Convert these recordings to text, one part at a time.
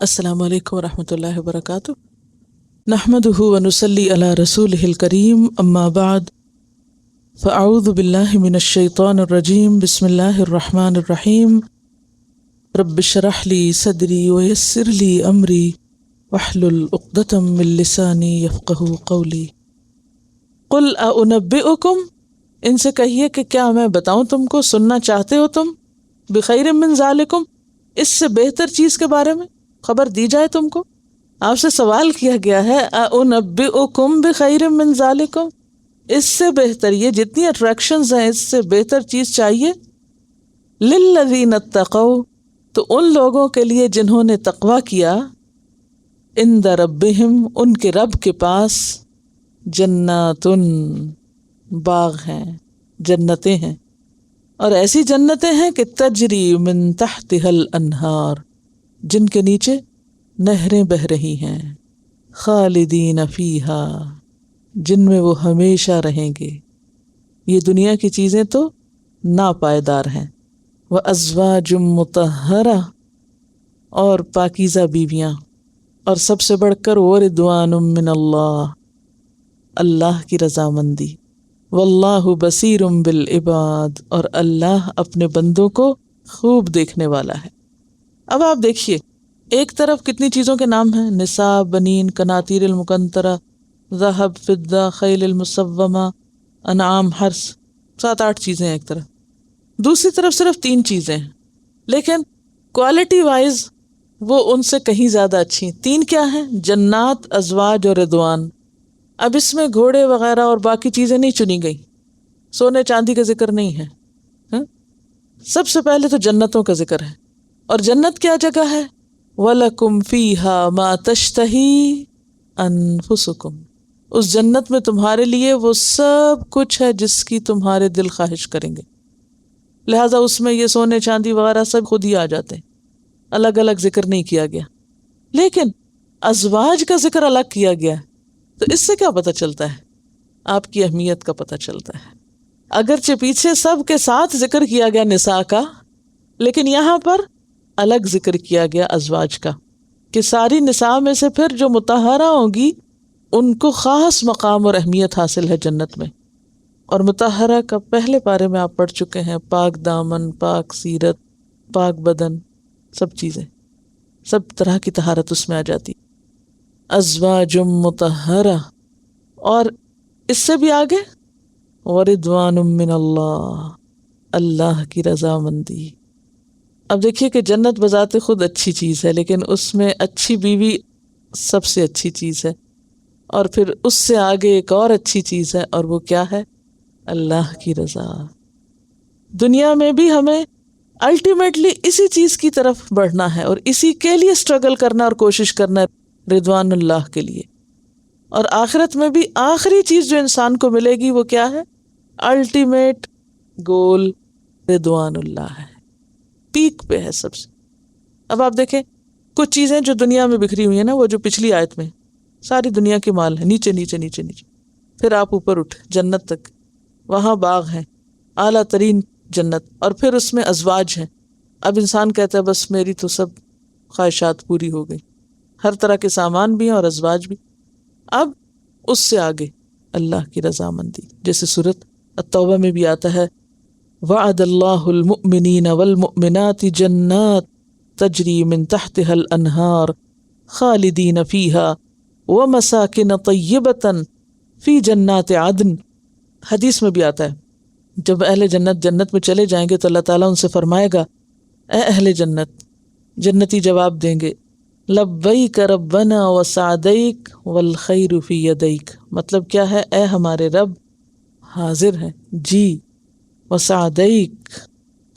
السلام علیکم ورحمۃ اللہ وبرکاتہ۔ نحمدہ ونصلی علی رسولہ الکریم، اما بعد فاعوذ باللہ من الشیطان الرجیم، بسم اللہ الرحمن الرحیم۔ رب اشرح لی صدری ویسر لی امری واحلل عقدۃ من لسانی یفقہوا قولی۔ قل اانبئکم، ان سے کہیے کہ کیا میں بتاؤں تم کو، سننا چاہتے ہو تم، بخیر من ذالکم، اس سے بہتر چیز کے بارے میں خبر دی جائے تم کو۔ آپ سے سوال کیا گیا ہے اانبئکم بخیر من ذالکم، اس سے بہتر، یہ جتنی اٹریکشنز ہیں اس سے بہتر چیز چاہیے۔ للذین اتقوا، تو ان لوگوں کے لیے جنہوں نے تقوی کیا، عند ربہم، ان کے رب کے پاس، جنات، باغ ہیں، جنتیں ہیں، اور ایسی جنتیں ہیں کہ تجری من تحتها الانہار، جن کے نیچے نہریں بہہ رہی ہیں، خالدین فیہا، جن میں وہ ہمیشہ رہیں گے۔ یہ دنیا کی چیزیں تو ناپائیدار ہیں۔ وازواج مطہرہ، اور پاکیزہ بیویاں، اور سب سے بڑھ کر ورضوان من اللہ، اللہ کی رضامندی۔ واللہ بصیر بالعباد، اور اللہ اپنے بندوں کو خوب دیکھنے والا ہے۔ اب آپ دیکھیے، ایک طرف کتنی چیزوں کے نام ہیں، نساء، بنین، قناطیر المقنطرہ، ذہب، فضہ، خیل المسومہ، انعام، حرث، 7-8 چیزیں ہیں ایک طرف، دوسری طرف صرف 3 چیزیں ہیں، لیکن کوالٹی وائز وہ ان سے کہیں زیادہ اچھی ہیں۔ 3 کیا ہیں؟ جنات، ازواج اور رضوان۔ اب اس میں گھوڑے وغیرہ اور باقی چیزیں نہیں چنی گئی، سونے چاندی کا ذکر نہیں ہے، ہاں؟ سب سے پہلے تو جنتوں کا ذکر ہے، اور جنت کیا جگہ ہے؟ وَلَكُمْ فِيهَا مَا تَشْتَهِي أَنفُسُكُمْ، اس جنت میں تمہارے لیے وہ سب کچھ ہے جس کی تمہارے دل خواہش کریں گے، لہٰذا اس میں یہ سونے چاندی وغیرہ سب خود ہی آ جاتے ہیں، الگ الگ ذکر نہیں کیا گیا۔ لیکن ازواج کا ذکر الگ کیا گیا، تو اس سے کیا پتہ چلتا ہے؟ آپ کی اہمیت کا پتہ چلتا ہے۔ اگرچہ پیچھے سب کے ساتھ ذکر کیا گیا نساء کا، لیکن یہاں پر الگ ذکر کیا گیا ازواج کا، کہ ساری نساء میں سے پھر جو مطہرہ ہوں گی ان کو خاص مقام اور اہمیت حاصل ہے جنت میں۔ اور مطہرہ کا پہلے پارے میں آپ پڑھ چکے ہیں، پاک دامن، پاک سیرت، پاک بدن، سب چیزیں، سب طرح کی طہارت اس میں آ جاتی۔ ازواج مطہرہ، اور اس سے بھی آگے ورضوان من اللہ، اللہ کی رضامندی۔ اب دیکھیے کہ جنت بذات خود اچھی چیز ہے، لیکن اس میں اچھی بیوی سب سے اچھی چیز ہے، اور پھر اس سے آگے ایک اور اچھی چیز ہے، اور وہ کیا ہے؟ اللہ کی رضا۔ دنیا میں بھی ہمیں الٹیمیٹلی اسی چیز کی طرف بڑھنا ہے، اور اسی کے لیے اسٹرگل کرنا اور کوشش کرنا ہے، رضوان اللہ کے لیے۔ اور آخرت میں بھی آخری چیز جو انسان کو ملے گی وہ کیا ہے؟ الٹیمیٹ گول رضوان اللہ ہے، پیک پہ ہے سب سے۔ اب آپ دیکھیں کچھ چیزیں جو دنیا میں بکھری ہوئی ہیں نا، وہ جو پچھلی آیت میں ساری دنیا کے مال ہے، نیچے نیچے نیچے نیچے، پھر آپ اوپر اٹھ جنت تک، وہاں باغ ہیں، اعلیٰ ترین جنت، اور پھر اس میں ازواج ہیں۔ اب انسان کہتا ہے بس میری تو سب خواہشات پوری ہو گئی، ہر طرح کے سامان بھی ہیں اور ازواج بھی۔ اب اس سے آگے اللہ کی رضامندی، جیسے سورۃ التوبہ میں بھی آتا ہے، وعد اللہ المؤمنین والمؤمنات جنات تجری من تحتها الانہار خالدین فیہا ومساکن طیبۃ فی جنات عدن۔ حدیث میں بھی آتا ہے جب اہل جنت جنت میں چلے جائیں گے تو اللہ تعالیٰ ان سے فرمائے گا، اے اہل جنت، جنتی جواب دیں گے، لبیک ربنا وسعدیک والخیر فی یدیک، مطلب کیا ہے؟ اے ہمارے رب، حاضر ہیں جی، وسعدیک،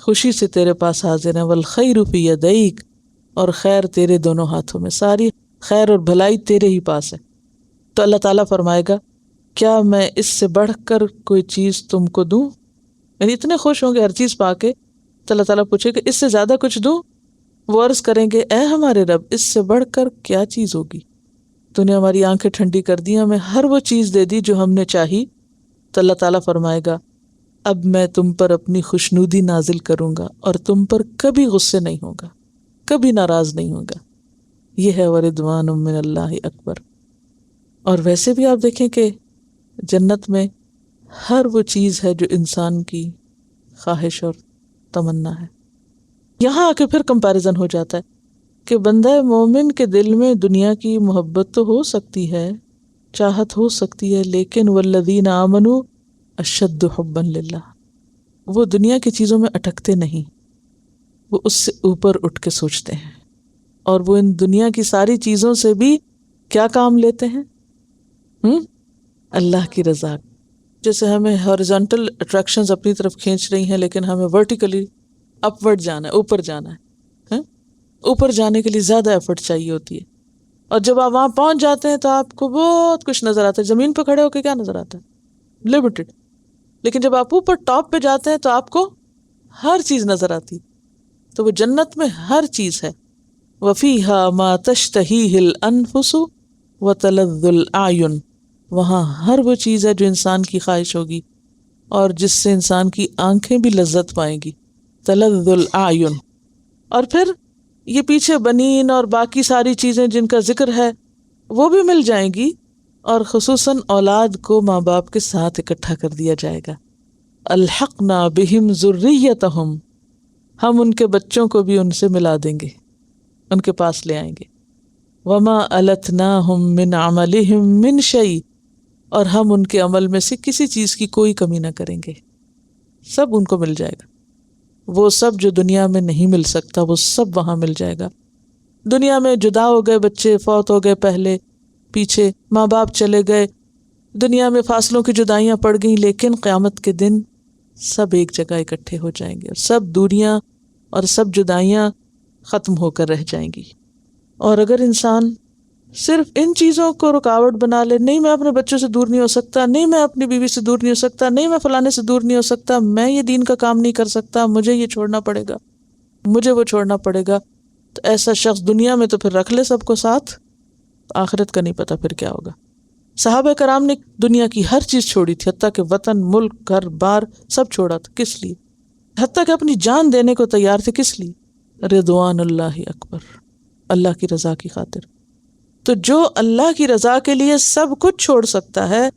خوشی سے تیرے پاس حاضر ہیں، والخیر فی یدیک، اور خیر تیرے دونوں ہاتھوں میں، ساری خیر اور بھلائی تیرے ہی پاس ہے۔ تو اللہ تعالیٰ فرمائے گا، کیا میں اس سے بڑھ کر کوئی چیز تم کو دوں؟ یعنی اتنے خوش ہوں گے ہر چیز پا کے، تو اللہ تعالیٰ پوچھے کہ اس سے زیادہ کچھ دوں؟ وہ عرض کریں گے، اے ہمارے رب، اس سے بڑھ کر کیا چیز ہوگی؟ تو نے ہماری آنکھیں ٹھنڈی کر دی، ہمیں ہر وہ چیز دے دی جو ہم نے چاہی۔ تو اللہ تعالیٰ فرمائے گا، اب میں تم پر اپنی خوشنودی نازل کروں گا، اور تم پر کبھی غصے نہیں ہوگا، کبھی ناراض نہیں ہوگا۔ یہ ہے ورضوان من اللہ اکبر۔ اور ویسے بھی آپ دیکھیں کہ جنت میں ہر وہ چیز ہے جو انسان کی خواہش اور تمنا ہے۔ یہاں آ کے پھر کمپیریزن ہو جاتا ہے کہ بندہ مومن کے دل میں دنیا کی محبت تو ہو سکتی ہے، چاہت ہو سکتی ہے، لیکن والذین آمنوا اشد حبا للہ، وہ دنیا کی چیزوں میں اٹکتے نہیں، وہ اس سے اوپر اٹھ کے سوچتے ہیں، اور وہ ان دنیا کی ساری چیزوں سے بھی کیا کام لیتے ہیں؟ اللہ کی رضا۔ جیسے ہمیں ہارزونٹل اٹریکشنز اپنی طرف کھینچ رہی ہیں، لیکن ہمیں ورٹیکلی اپورڈ جانا ہے، اوپر جانا ہے۔ اوپر جانے کے لیے زیادہ ایفرٹ چاہیے ہوتی ہے، اور جب آپ وہاں پہنچ جاتے ہیں تو آپ کو بہت کچھ نظر آتا ہے۔ زمین پہ کھڑے ہو کے کیا نظر آتا ہے؟ لمیٹڈ۔ لیکن جب آپ اوپر ٹاپ پہ جاتے ہیں تو آپ کو ہر چیز نظر آتی ہے۔ تو وہ جنت میں ہر چیز ہے۔ وَفِيهَا مَا تَشْتَهِيهِ الْأَنفُسُ وَتَلَذُّ الْأَعْيُنُ، وہاں ہر وہ چیز ہے جو انسان کی خواہش ہوگی اور جس سے انسان کی آنکھیں بھی لذت پائیں گی، تلذ الاعین۔ اور پھر یہ پیچھے بنین اور باقی ساری چیزیں جن کا ذکر ہے وہ بھی مل جائیں گی، اور خصوصاً اولاد کو ماں باپ کے ساتھ اکٹھا کر دیا جائے گا۔ الحقنا بہم ذریتہم، ہم ان کے بچوں کو بھی ان سے ملا دیں گے، ان کے پاس لے آئیں گے۔ وما التناہم من عملہم من شیء، اور ہم ان کے عمل میں سے کسی چیز کی کوئی کمی نہ کریں گے، سب ان کو مل جائے گا۔ وہ سب جو دنیا میں نہیں مل سکتا وہ سب وہاں مل جائے گا۔ دنیا میں جدا ہو گئے بچے، فوت ہو گئے پہلے پیچھے، ماں باپ چلے گئے، دنیا میں فاصلوں کی جدائیاں پڑ گئیں، لیکن قیامت کے دن سب ایک جگہ اکٹھے ہو جائیں گے، سب دوریاں اور سب جدائیاں ختم ہو کر رہ جائیں گی۔ اور اگر انسان صرف ان چیزوں کو رکاوٹ بنا لے، نہیں میں اپنے بچوں سے دور نہیں ہو سکتا، نہیں میں اپنی بیوی سے دور نہیں ہو سکتا، نہیں میں فلانے سے دور نہیں ہو سکتا، میں یہ دین کا کام نہیں کر سکتا، مجھے یہ چھوڑنا پڑے گا، مجھے وہ چھوڑنا پڑے گا، تو ایسا شخص دنیا میں تو پھر رکھ لے سب کو ساتھ، آخرت کا نہیں پتا پھر کیا ہوگا۔ صحابہ کرام نے دنیا کی ہر چیز چھوڑی تھی، حتیٰ کہ وطن، ملک، گھر بار سب چھوڑا تھا۔ کس لیے؟ حتیٰ کہ اپنی جان دینے کو تیار تھے۔ کس لیے؟ رضوان اللہ اکبر، اللہ کی رضا کی خاطر۔ تو جو اللہ کی رضا کے لیے سب کچھ چھوڑ سکتا ہے،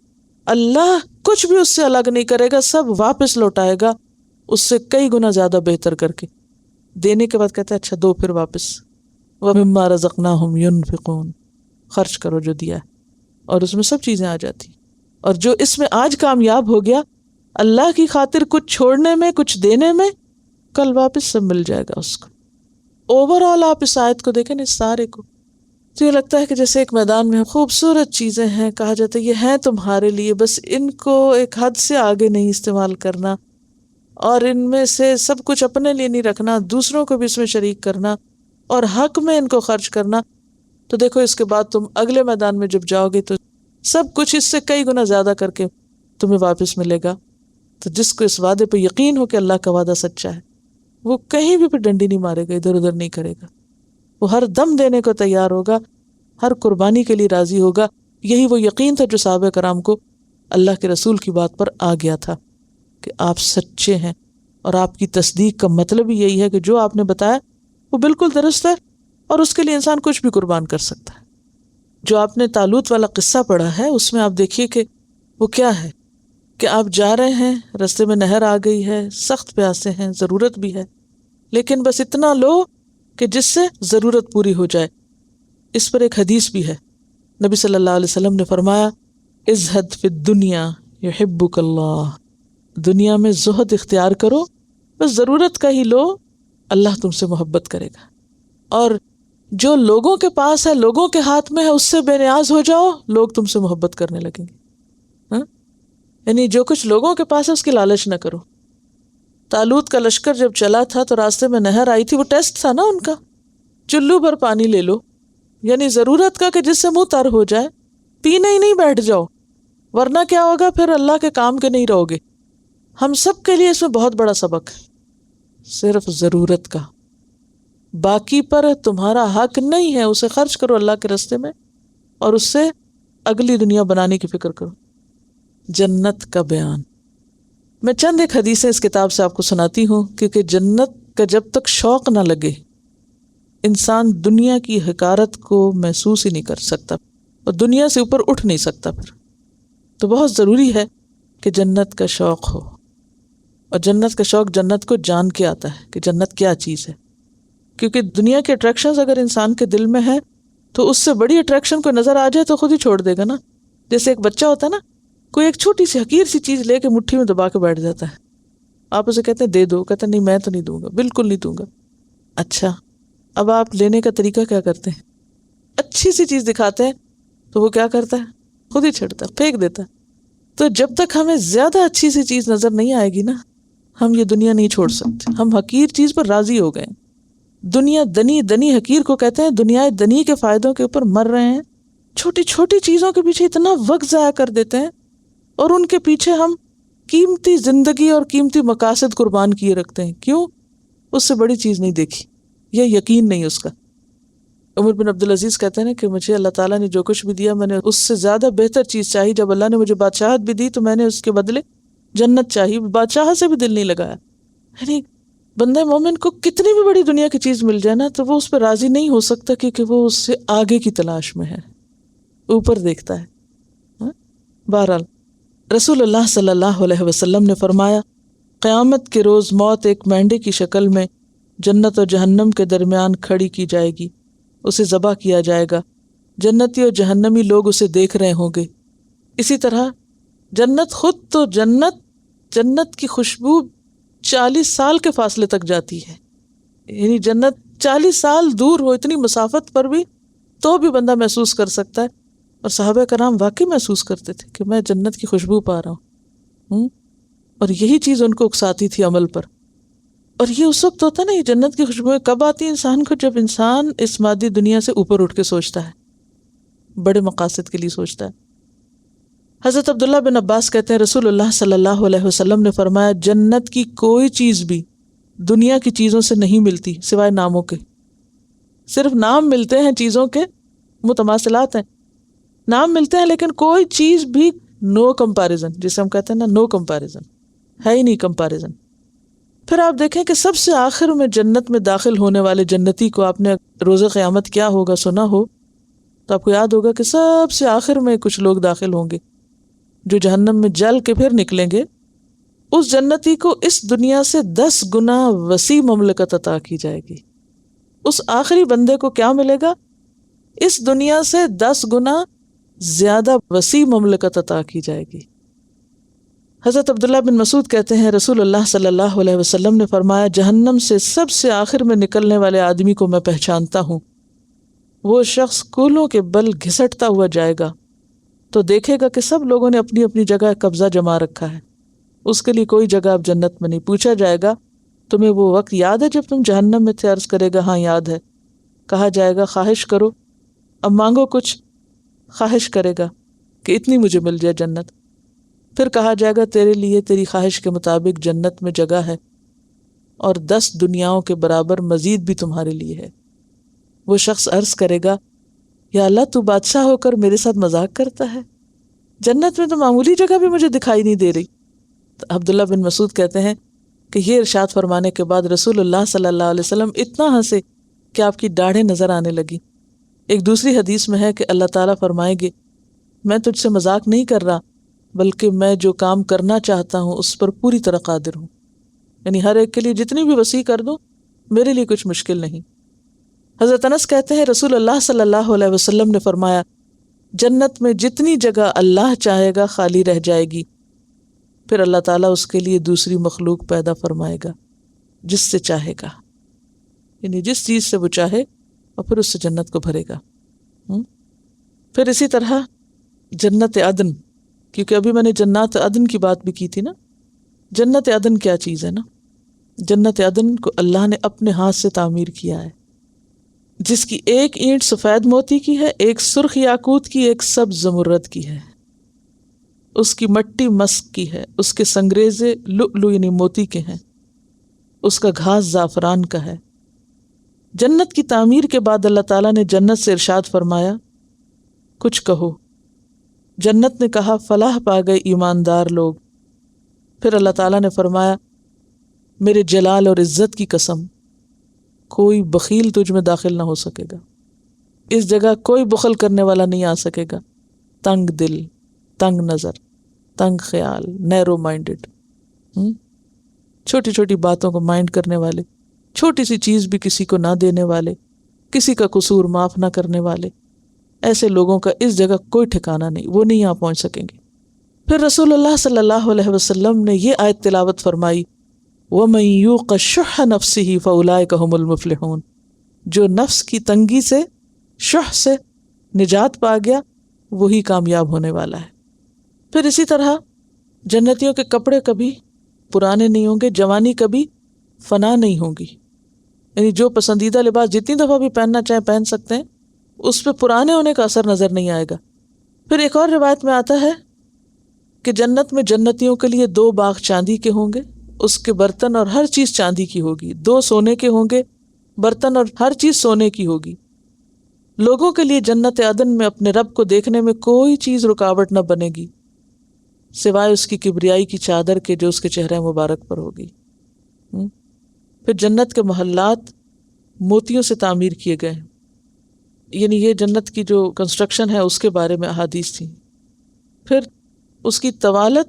اللہ کچھ بھی اس سے الگ نہیں کرے گا، سب واپس لوٹائے گا اس سے کئی گنا زیادہ بہتر کر کے۔ دینے کے بعد کہتا ہے اچھا دو، پھر واپس۔ وَمِمَّا رَزَقْنَاهُمْ يُنْفِقُونَ، خرچ کرو جو دیا ہے، اور اس میں سب چیزیں آ جاتی۔ اور جو اس میں آج کامیاب ہو گیا اللہ کی خاطر کچھ چھوڑنے میں، کچھ دینے میں، کل واپس سب مل جائے گا اس کو۔ اوور آل آپ اس آیت کو دیکھیں، اس سارے کو، تو یہ لگتا ہے کہ جیسے ایک میدان میں خوبصورت چیزیں ہیں، کہا جاتا ہے یہ ہیں تمہارے لیے، بس ان کو ایک حد سے آگے نہیں استعمال کرنا، اور ان میں سے سب کچھ اپنے لیے نہیں رکھنا، دوسروں کو بھی اس میں شریک کرنا، اور حق میں ان کو خرچ کرنا۔ تو دیکھو اس کے بعد تم اگلے میدان میں جب جاؤ گے تو سب کچھ اس سے کئی گنا زیادہ کر کے تمہیں واپس ملے گا۔ تو جس کو اس وعدے پہ یقین ہو کہ اللہ کا وعدہ سچا ہے، وہ کہیں بھی پھر ڈنڈی نہیں مارے گا، ادھر ادھر نہیں کرے گا، وہ ہر دم دینے کو تیار ہوگا، ہر قربانی کے لیے راضی ہوگا۔ یہی وہ یقین تھا جو صحابہ کرام کو اللہ کے رسول کی بات پر آ گیا تھا کہ آپ سچے ہیں، اور آپ کی تصدیق کا مطلب ہی یہی ہے کہ جو آپ نے بتایا وہ بالکل درست ہے، اور اس کے لیے انسان کچھ بھی قربان کر سکتا ہے۔ جو آپ نے طالوت والا قصہ پڑھا ہے اس میں آپ دیکھیے کہ وہ کیا ہے، کہ آپ جا رہے ہیں، رستے میں نہر آ گئی ہے، سخت پیاسے ہیں، ضرورت بھی ہے، لیکن بس اتنا لو کہ جس سے ضرورت پوری ہو جائے۔ اس پر ایک حدیث بھی ہے، نبی صلی اللہ علیہ وسلم نے فرمایا ازہد فی الدنیا یحبک اللہ، دنیا میں زہد اختیار کرو، بس ضرورت کا ہی لو، اللہ تم سے محبت کرے گا۔ اور جو لوگوں کے پاس ہے، لوگوں کے ہاتھ میں ہے، اس سے بے نیاز ہو جاؤ، لوگ تم سے محبت کرنے لگیں گے۔ یعنی جو کچھ لوگوں کے پاس ہے اس کی لالچ نہ کرو۔ طالوت کا لشکر جب چلا تھا تو راستے میں نہر آئی تھی، وہ ٹیسٹ تھا نا ان کا، چلو بھر پانی لے لو، یعنی ضرورت کا کہ جس سے منہ تر ہو جائے، پینے ہی نہیں بیٹھ جاؤ، ورنہ کیا ہوگا، پھر اللہ کے کام کے نہیں رہو گے۔ ہم سب کے لیے اس میں بہت بڑا سبق ہے، صرف ضرورت کا، باقی پر تمہارا حق نہیں ہے، اسے خرچ کرو اللہ کے راستے میں، اور اس سے اگلی دنیا بنانے کی فکر کرو۔ جنت کا بیان، میں چند ایک حدیثیں اس کتاب سے آپ کو سناتی ہوں، کیونکہ جنت کا جب تک شوق نہ لگے انسان دنیا کی حقارت کو محسوس ہی نہیں کر سکتا اور دنیا سے اوپر اٹھ نہیں سکتا پھر. تو بہت ضروری ہے کہ جنت کا شوق ہو، اور جنت کا شوق جنت کو جان کے آتا ہے کہ جنت کیا چیز ہے. کیونکہ دنیا کے اٹریکشنز اگر انسان کے دل میں ہے تو اس سے بڑی اٹریکشن کو نظر آ جائے تو خود ہی چھوڑ دے گا نا. جیسے ایک بچہ ہوتا ہے نا، کوئی ایک چھوٹی سی حقیر سی چیز لے کے مٹھی میں دبا کے بیٹھ جاتا ہے، آپ اسے کہتے ہیں دے دو، کہتے ہیں نہیں میں تو نہیں دوں گا، بالکل نہیں دوں گا. اچھا اب آپ لینے کا طریقہ کیا کرتے ہیں؟ اچھی سی چیز دکھاتے ہیں تو وہ کیا کرتا ہے؟ خود ہی چھڑتا ہے، پھینک دیتا ہے. تو جب تک ہمیں زیادہ اچھی سی چیز نظر نہیں آئے گی نا، ہم یہ دنیا نہیں چھوڑ سکتے. ہم حقیر چیز پر راضی ہو گئے. دنیا دنی، دنی حقیر کو کہتے ہیں. دنیا دنی کے فائدوں کے اوپر مر رہے ہیں، چھوٹی چھوٹی چیزوں کے پیچھے اتنا وقت ضائع کر دیتے ہیں، اور ان کے پیچھے ہم قیمتی زندگی اور قیمتی مقاصد قربان کیے رکھتے ہیں. کیوں؟ اس سے بڑی چیز نہیں دیکھی، یہ یقین نہیں اس کا. عمر بن عبدالعزیز کہتے ہیں کہ مجھے اللہ تعالیٰ نے جو کچھ بھی دیا، میں نے اس سے زیادہ بہتر چیز چاہی. جب اللہ نے مجھے بادشاہت بھی دی تو میں نے اس کے بدلے جنت چاہی، بادشاہ سے بھی دل نہیں لگایا. یعنی بندہ مومن کو کتنی بھی بڑی دنیا کی چیز مل جائے نا تو وہ اس پہ راضی نہیں ہو سکتا، کیونکہ وہ اس سے آگے کی تلاش میں ہے، اوپر دیکھتا ہے. بہرحال رسول اللہ صلی اللہ علیہ وسلم نے فرمایا، قیامت کے روز موت ایک مینڈے کی شکل میں جنت اور جہنم کے درمیان کھڑی کی جائے گی. اسے ذبح کیا جائے گا. جنتی اور جہنمی لوگ اسے دیکھ رہے ہوں گے. اسی طرح جنت خود تو جنت کی خوشبو 40 سال کے فاصلے تک جاتی ہے. یعنی جنت 40 سال دور ہو، اتنی مسافت پر بھی تو بھی بندہ محسوس کر سکتا ہے. اور صحابہ کرام واقعی محسوس کرتے تھے کہ میں جنت کی خوشبو پا رہا ہوں. اور یہی چیز ان کو اکساتی تھی عمل پر. اور یہ اس وقت ہوتا نا، یہ جنت کی خوشبوئیں کب آتی ہیں انسان کو؟ جب انسان اس مادی دنیا سے اوپر اٹھ کے سوچتا ہے، بڑے مقاصد کے لیے سوچتا ہے. حضرت عبداللہ بن عباس کہتے ہیں رسول اللہ صلی اللہ علیہ وسلم نے فرمایا، جنت کی کوئی چیز بھی دنیا کی چیزوں سے نہیں ملتی سوائے ناموں کے. صرف نام ملتے ہیں، چیزوں کے متماثلات ہیں، نام ملتے ہیں، لیکن کوئی چیز بھی نو کمپیریزن، جسے ہم کہتے ہیں نا نو کمپیریزن، ہے ہی نہیں کمپیریزن. پھر آپ دیکھیں کہ سب سے آخر میں جنت میں داخل ہونے والے جنتی کو، آپ نے روز قیامت کیا ہوگا سنا ہو تو آپ کو یاد ہوگا کہ سب سے آخر میں کچھ لوگ داخل ہوں گے جو جہنم میں جل کے پھر نکلیں گے. اس جنتی کو اس دنیا سے 10 گنا وسیع مملکت عطا کی جائے گی. اس آخری بندے کو کیا ملے گا؟ اس دنیا سے 10 گنا زیادہ وسیع مملکت عطا کی جائے گی. حضرت عبداللہ بن مسعود کہتے ہیں رسول اللہ صلی اللہ علیہ وسلم نے فرمایا، جہنم سے سب سے آخر میں نکلنے والے آدمی کو میں پہچانتا ہوں. وہ شخص کولوں کے بل گھسٹتا ہوا جائے گا تو دیکھے گا کہ سب لوگوں نے اپنی اپنی جگہ قبضہ جما رکھا ہے، اس کے لیے کوئی جگہ اب جنت میں نہیں. پوچھا جائے گا، تمہیں وہ وقت یاد ہے جب تم جہنم میں تھے؟ عرض کرے گا ہاں یاد ہے. کہا جائے گا خواہش کرو، اب مانگو کچھ. خواہش کرے گا کہ اتنی مجھے مل جائے جنت. پھر کہا جائے گا تیرے لیے تیری خواہش کے مطابق جنت میں جگہ ہے، اور 10 دنیاؤں کے برابر مزید بھی تمہارے لیے ہے. وہ شخص عرض کرے گا، یا اللہ تو بادشاہ ہو کر میرے ساتھ مذاق کرتا ہے، جنت میں تو معمولی جگہ بھی مجھے دکھائی نہیں دے رہی. تو عبداللہ بن مسعود کہتے ہیں کہ یہ ارشاد فرمانے کے بعد رسول اللہ صلی اللہ علیہ وسلم اتنا ہنسے کہ آپ کی داڑھیں نظر آنے لگی. ایک دوسری حدیث میں ہے کہ اللہ تعالیٰ فرمائیں گے، میں تجھ سے مذاق نہیں کر رہا، بلکہ میں جو کام کرنا چاہتا ہوں اس پر پوری طرح قادر ہوں. یعنی ہر ایک کے لیے جتنی بھی وسیع کر دوں، میرے لیے کچھ مشکل نہیں. حضرت انس کہتے ہیں رسول اللہ صلی اللہ علیہ وسلم نے فرمایا، جنت میں جتنی جگہ اللہ چاہے گا خالی رہ جائے گی، پھر اللہ تعالیٰ اس کے لیے دوسری مخلوق پیدا فرمائے گا جس سے چاہے گا، یعنی جس چیز سے وہ چاہے، اور پھر اس سے جنت کو بھرے گا. پھر اسی طرح جنت عدن، کیونکہ ابھی میں نے جنات عدن کی بات بھی کی تھی نا. جنت عدن کیا چیز ہے نا؟ جنت عدن کو اللہ نے اپنے ہاتھ سے تعمیر کیا ہے، جس کی ایک اینٹ سفید موتی کی ہے، ایک سرخ یاقوت کی، ایک سبز زمرد کی ہے. اس کی مٹی مسک کی ہے، اس کے سنگریزے لؤلؤ یعنی موتی کے ہیں، اس کا گھاس زعفران کا ہے. جنت کی تعمیر کے بعد اللہ تعالیٰ نے جنت سے ارشاد فرمایا، کچھ کہو. جنت نے کہا، فلاح پا گئے ایماندار لوگ. پھر اللہ تعالیٰ نے فرمایا، میرے جلال اور عزت کی قسم، کوئی بخیل تجھ میں داخل نہ ہو سکے گا، اس جگہ کوئی بخل کرنے والا نہیں آ سکے گا، تنگ دل، تنگ نظر، تنگ خیال، نیرو مائنڈڈ، چھوٹی چھوٹی باتوں کو مائنڈ کرنے والے، چھوٹی سی چیز بھی کسی کو نہ دینے والے، کسی کا قصور معاف نہ کرنے والے، ایسے لوگوں کا اس جگہ کوئی ٹھکانہ نہیں، وہ نہیں یہاں پہنچ سکیں گے۔ پھر رسول اللہ صلی اللہ علیہ وسلم نے یہ آیت تلاوت فرمائی، وَمَن يُوقَ شُحَّ نَفْسِهِ فَأُولَٰئِكَ هُمُ الْمُفْلِحُونَ، جو نفس کی تنگی سے، شح سے نجات پا گیا وہی کامیاب ہونے والا ہے۔ پھر اسی طرح جنتیوں کے کپڑے کبھی پرانے نہیں ہوں گے، جوانی کبھی فنا نہیں ہوگی، یعنی جو پسندیدہ لباس جتنی دفعہ بھی پہننا چاہیں پہن سکتے ہیں، اس پہ پرانے ہونے کا اثر نظر نہیں آئے گا۔ پھر ایک اور روایت میں آتا ہے کہ جنت میں جنتیوں کے لیے 2 باغ چاندی کے ہوں گے، اس کے برتن اور ہر چیز چاندی کی ہوگی، 2 سونے کے ہوں گے برتن اور ہر چیز سونے کی ہوگی۔ لوگوں کے لیے جنت عدن میں اپنے رب کو دیکھنے میں کوئی چیز رکاوٹ نہ بنے گی سوائے اس کی کبریائی کی چادر کے جو اس کے چہرے مبارک پر ہوگی۔ پھر جنت کے محلات موتیوں سے تعمیر کیے گئے ہیں، یعنی یہ جنت کی جو کنسٹرکشن ہے اس کے بارے میں احادیث تھی۔ پھر اس کی طوالت،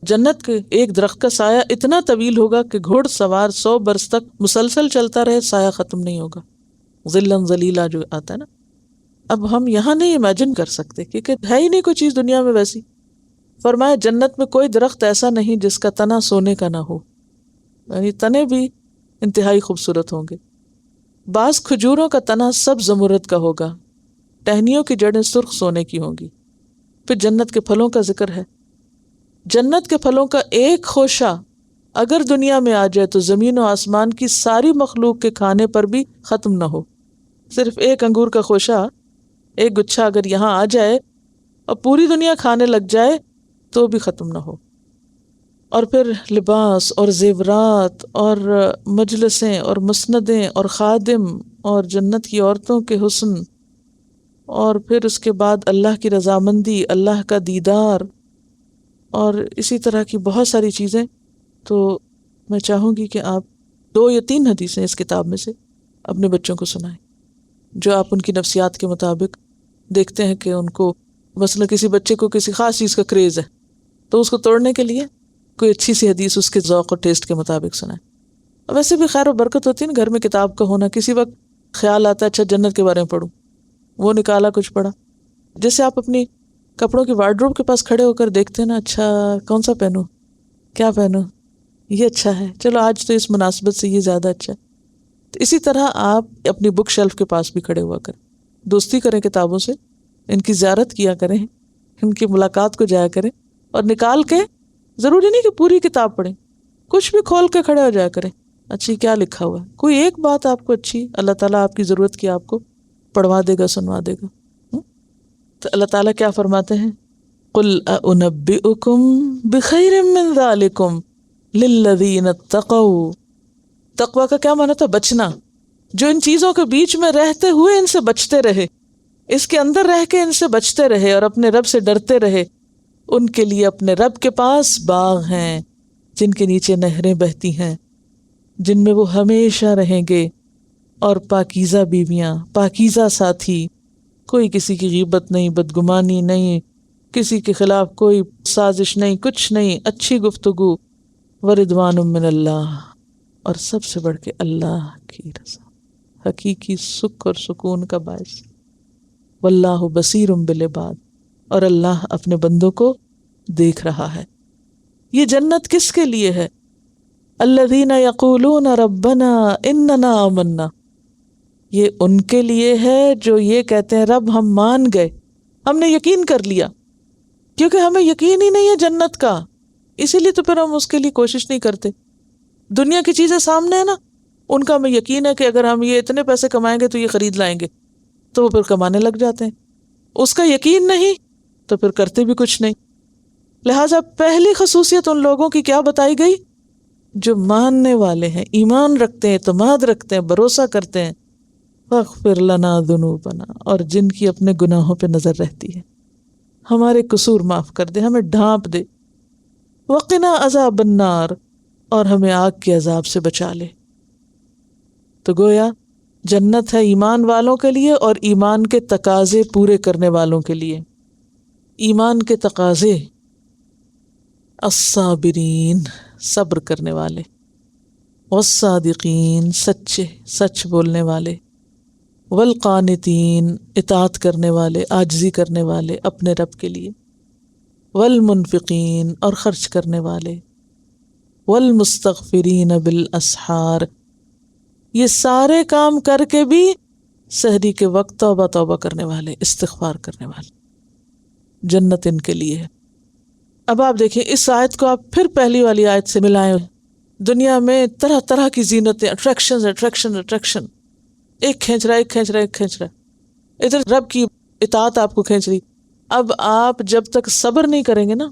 جنت کے ایک درخت کا سایہ اتنا طویل ہوگا کہ گھوڑ سوار 100 برس تک مسلسل چلتا رہے، سایہ ختم نہیں ہوگا، ظلاً ظلیلا جو آتا ہے نا۔ اب ہم یہاں نہیں امیجن کر سکتے کیونکہ ہے ہی نہیں کوئی چیز دنیا میں ویسی۔ فرمایا جنت میں کوئی درخت ایسا نہیں جس کا تنا سونے کا نہ ہو، یعنی تنے بھی انتہائی خوبصورت ہوں گے۔ بعض کھجوروں کا تنا سب زمرد کا ہوگا، ٹہنیوں کی جڑیں سرخ سونے کی ہوں گی۔ پھر جنت کے پھلوں کا ذکر ہے، جنت کے پھلوں کا ایک خوشہ اگر دنیا میں آ جائے تو زمین و آسمان کی ساری مخلوق کے کھانے پر بھی ختم نہ ہو۔ صرف ایک انگور کا خوشہ، ایک گچھا اگر یہاں آ جائے اور پوری دنیا کھانے لگ جائے تو بھی ختم نہ ہو۔ اور پھر لباس اور زیورات اور مجلسیں اور مسندیں اور خادم اور جنت کی عورتوں کے حسن، اور پھر اس کے بعد اللہ کی رضامندی، اللہ کا دیدار، اور اسی طرح کی بہت ساری چیزیں۔ تو میں چاہوں گی کہ آپ 2 یا 3 حدیثیں اس کتاب میں سے اپنے بچوں کو سنائیں، جو آپ ان کی نفسیات کے مطابق دیکھتے ہیں کہ ان کو مثلا کسی بچے کو کسی خاص چیز کا کریز ہے تو اس کو توڑنے کے لیے کوئی اچھی سی حدیث اس کے ذوق اور ٹیسٹ کے مطابق سنائیں۔ ویسے بھی خیر و برکت ہوتی ہے نا گھر میں کتاب کا ہونا، کسی وقت خیال آتا ہے اچھا جنت کے بارے میں پڑھوں، وہ نکالا کچھ پڑھا، جیسے آپ اپنی کپڑوں کی وارڈروب کے پاس کھڑے ہو کر دیکھتے ہیں نا، اچھا کون سا پہنوں، کیا پہنوں، یہ اچھا ہے، چلو آج تو اس مناسبت سے یہ زیادہ اچھا ہے۔ تو اسی طرح آپ اپنی بک شیلف کے پاس بھی کھڑے ہوا کریں، دوستی کریں کتابوں سے، ان کی زیارت کیا کریں، ان کی ملاقات کو جایا کریں، اور نکال کے، ضروری نہیں کہ پوری کتاب پڑھیں، کچھ بھی کھول کے کھڑے ہو جایا کریں، اچھی کیا لکھا ہوا ہے، کوئی ایک بات آپ کو اچھی اللہ تعالیٰ آپ کی ضرورت کی آپ کو پڑھوا دے گا، سنوا دے گا۔ تو اللہ تعالیٰ کیا فرماتے ہیں، قُلْ أَأُنَبِّئُكُمْ بِخَيْرٍ مِّن ذَلِكُمْ لِلَّذِينَ اتَّقَوْا۔ تقویٰ کا کیا معنی تھا؟ بچنا، جو ان چیزوں کے بیچ میں رہتے ہوئے ان سے بچتے رہے، اس کے اندر رہ کے ان سے بچتے رہے اور اپنے رب سے ڈرتے رہے، ان کے لیے اپنے رب کے پاس باغ ہیں جن کے نیچے نہریں بہتی ہیں، جن میں وہ ہمیشہ رہیں گے، اور پاکیزہ بیویاں، پاکیزہ ساتھی، کوئی کسی کی غیبت نہیں، بدگمانی نہیں، کسی کے خلاف کوئی سازش نہیں، کچھ نہیں، اچھی گفتگو، ورضوان من اللہ، اور سب سے بڑھ کے اللہ کی رضا، حقیقی سکھ اور سکون کا باعث، واللہ بصیر بالعباد، اور اللہ اپنے بندوں کو دیکھ رہا ہے۔ یہ جنت کس کے لیے ہے؟ الذین یقولون ربنا اننا آمنا، یہ ان کے لیے ہے جو یہ کہتے ہیں رب ہم مان گئے، ہم نے یقین کر لیا، کیونکہ ہمیں یقین ہی نہیں ہے جنت کا، اسی لیے تو پھر ہم اس کے لیے کوشش نہیں کرتے۔ دنیا کی چیزیں سامنے ہیں نا، ان کا ہمیں یقین ہے کہ اگر ہم یہ اتنے پیسے کمائیں گے تو یہ خرید لائیں گے، تو وہ پھر کمانے لگ جاتے ہیں۔ اس کا یقین نہیں تو پھر کرتے بھی کچھ نہیں۔ لہٰذا پہلی خصوصیت ان لوگوں کی کیا بتائی گئی؟ جو ماننے والے ہیں، ایمان رکھتے ہیں، اعتماد رکھتے ہیں، بھروسہ کرتے ہیں۔ فاغفر لنا ذنوبنا، اور جن کی اپنے گناہوں پہ نظر رہتی ہے، ہمارے قصور معاف کر دے، ہمیں ڈھانپ دے، وقنا عذاب النار، اور ہمیں آگ کے عذاب سے بچا لے۔ تو گویا جنت ہے ایمان والوں کے لیے اور ایمان کے تقاضے پورے کرنے والوں کے لیے. ایمان کے تقاضے: الصابرین، صبر کرنے والے، والصادقین، سچے، سچ بولنے والے، والقانتین، اطاعت کرنے والے، عاجزی کرنے والے اپنے رب کے لیے، والمنفقین، اور خرچ کرنے والے، والمستغفرین بالاسحار، یہ سارے کام کر کے بھی سحری کے وقت توبہ توبہ کرنے والے، استغفار کرنے والے. جنت ان کے لیے ہے. اب آپ دیکھیں اس آیت کو آپ پھر پہلی والی آیت سے ملائیں. دنیا میں طرح طرح کی زینتیں، اٹریکشن، ایک کھینچ رہا، ادھر رب کی اطاعت آپ کو کھینچ رہی. اب آپ جب تک صبر نہیں کریں گے نا،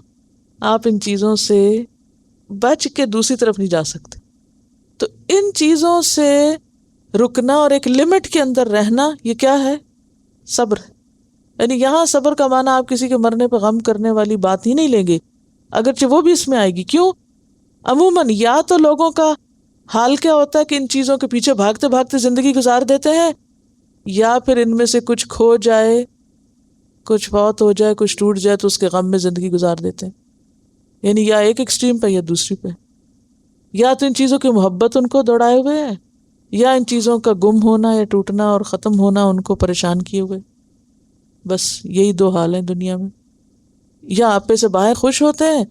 آپ ان چیزوں سے بچ کے دوسری طرف نہیں جا سکتے. تو ان چیزوں سے رکنا اور ایک لمٹ کے اندر رہنا، یہ کیا ہے؟ صبر. یعنی یہاں صبر کا معنی آپ کسی کے مرنے پہ غم کرنے والی بات ہی نہیں لیں گے، اگرچہ وہ بھی اس میں آئے گی. کیوں؟ عموماً یا تو لوگوں کا حال کیا ہوتا ہے کہ ان چیزوں کے پیچھے بھاگتے بھاگتے زندگی گزار دیتے ہیں، یا پھر ان میں سے کچھ کھو جائے، کچھ فوت ہو جائے، کچھ ٹوٹ جائے تو اس کے غم میں زندگی گزار دیتے ہیں. یعنی یا ایک ایکسٹریم پہ یا دوسری پہ، یا تو ان چیزوں کی محبت ان کو دوڑائے ہوئے ہے، یا ان چیزوں کا گم ہونا یا ٹوٹنا اور ختم ہونا ان کو پریشان کیے ہوئے. بس یہی دو حال ہیں دنیا میں، یا آپے سے باہر خوش ہوتے ہیں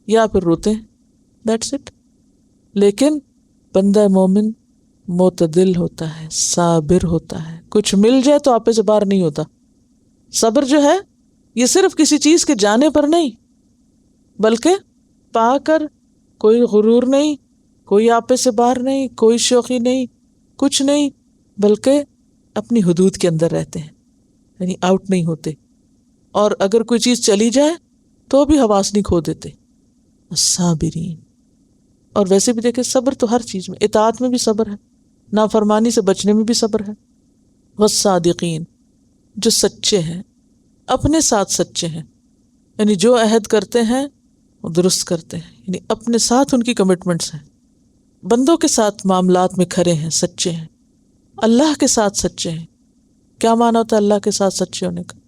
یا پھر روتے ہیں. That's it. لیکن بندہ مومن معتدل ہوتا ہے، صابر ہوتا ہے. کچھ مل جائے تو آپے سے باہر نہیں ہوتا. صبر جو ہے یہ صرف کسی چیز کے جانے پر نہیں، بلکہ پا کر کوئی غرور نہیں، کوئی آپے سے باہر نہیں، کوئی شوخی نہیں، کچھ نہیں، بلکہ اپنی حدود کے اندر رہتے ہیں، یعنی آؤٹ نہیں ہوتے. اور اگر کوئی چیز چلی جائے تو بھی حواس نہیں کھو دیتے. الصابرین. اور ویسے بھی دیکھیں صبر تو ہر چیز میں، اطاعت میں بھی صبر ہے، نافرمانی سے بچنے میں بھی صبر ہے. والصادقین، جو سچے ہیں، اپنے ساتھ سچے ہیں، یعنی جو عہد کرتے ہیں وہ درست کرتے ہیں، یعنی اپنے ساتھ ان کی کمٹمنٹس ہیں. بندوں کے ساتھ معاملات میں کھرے ہیں، سچے ہیں. اللہ کے ساتھ سچے ہیں. کیا معنی ہوتا ہے اللہ کے ساتھ سچے ہونے کا؟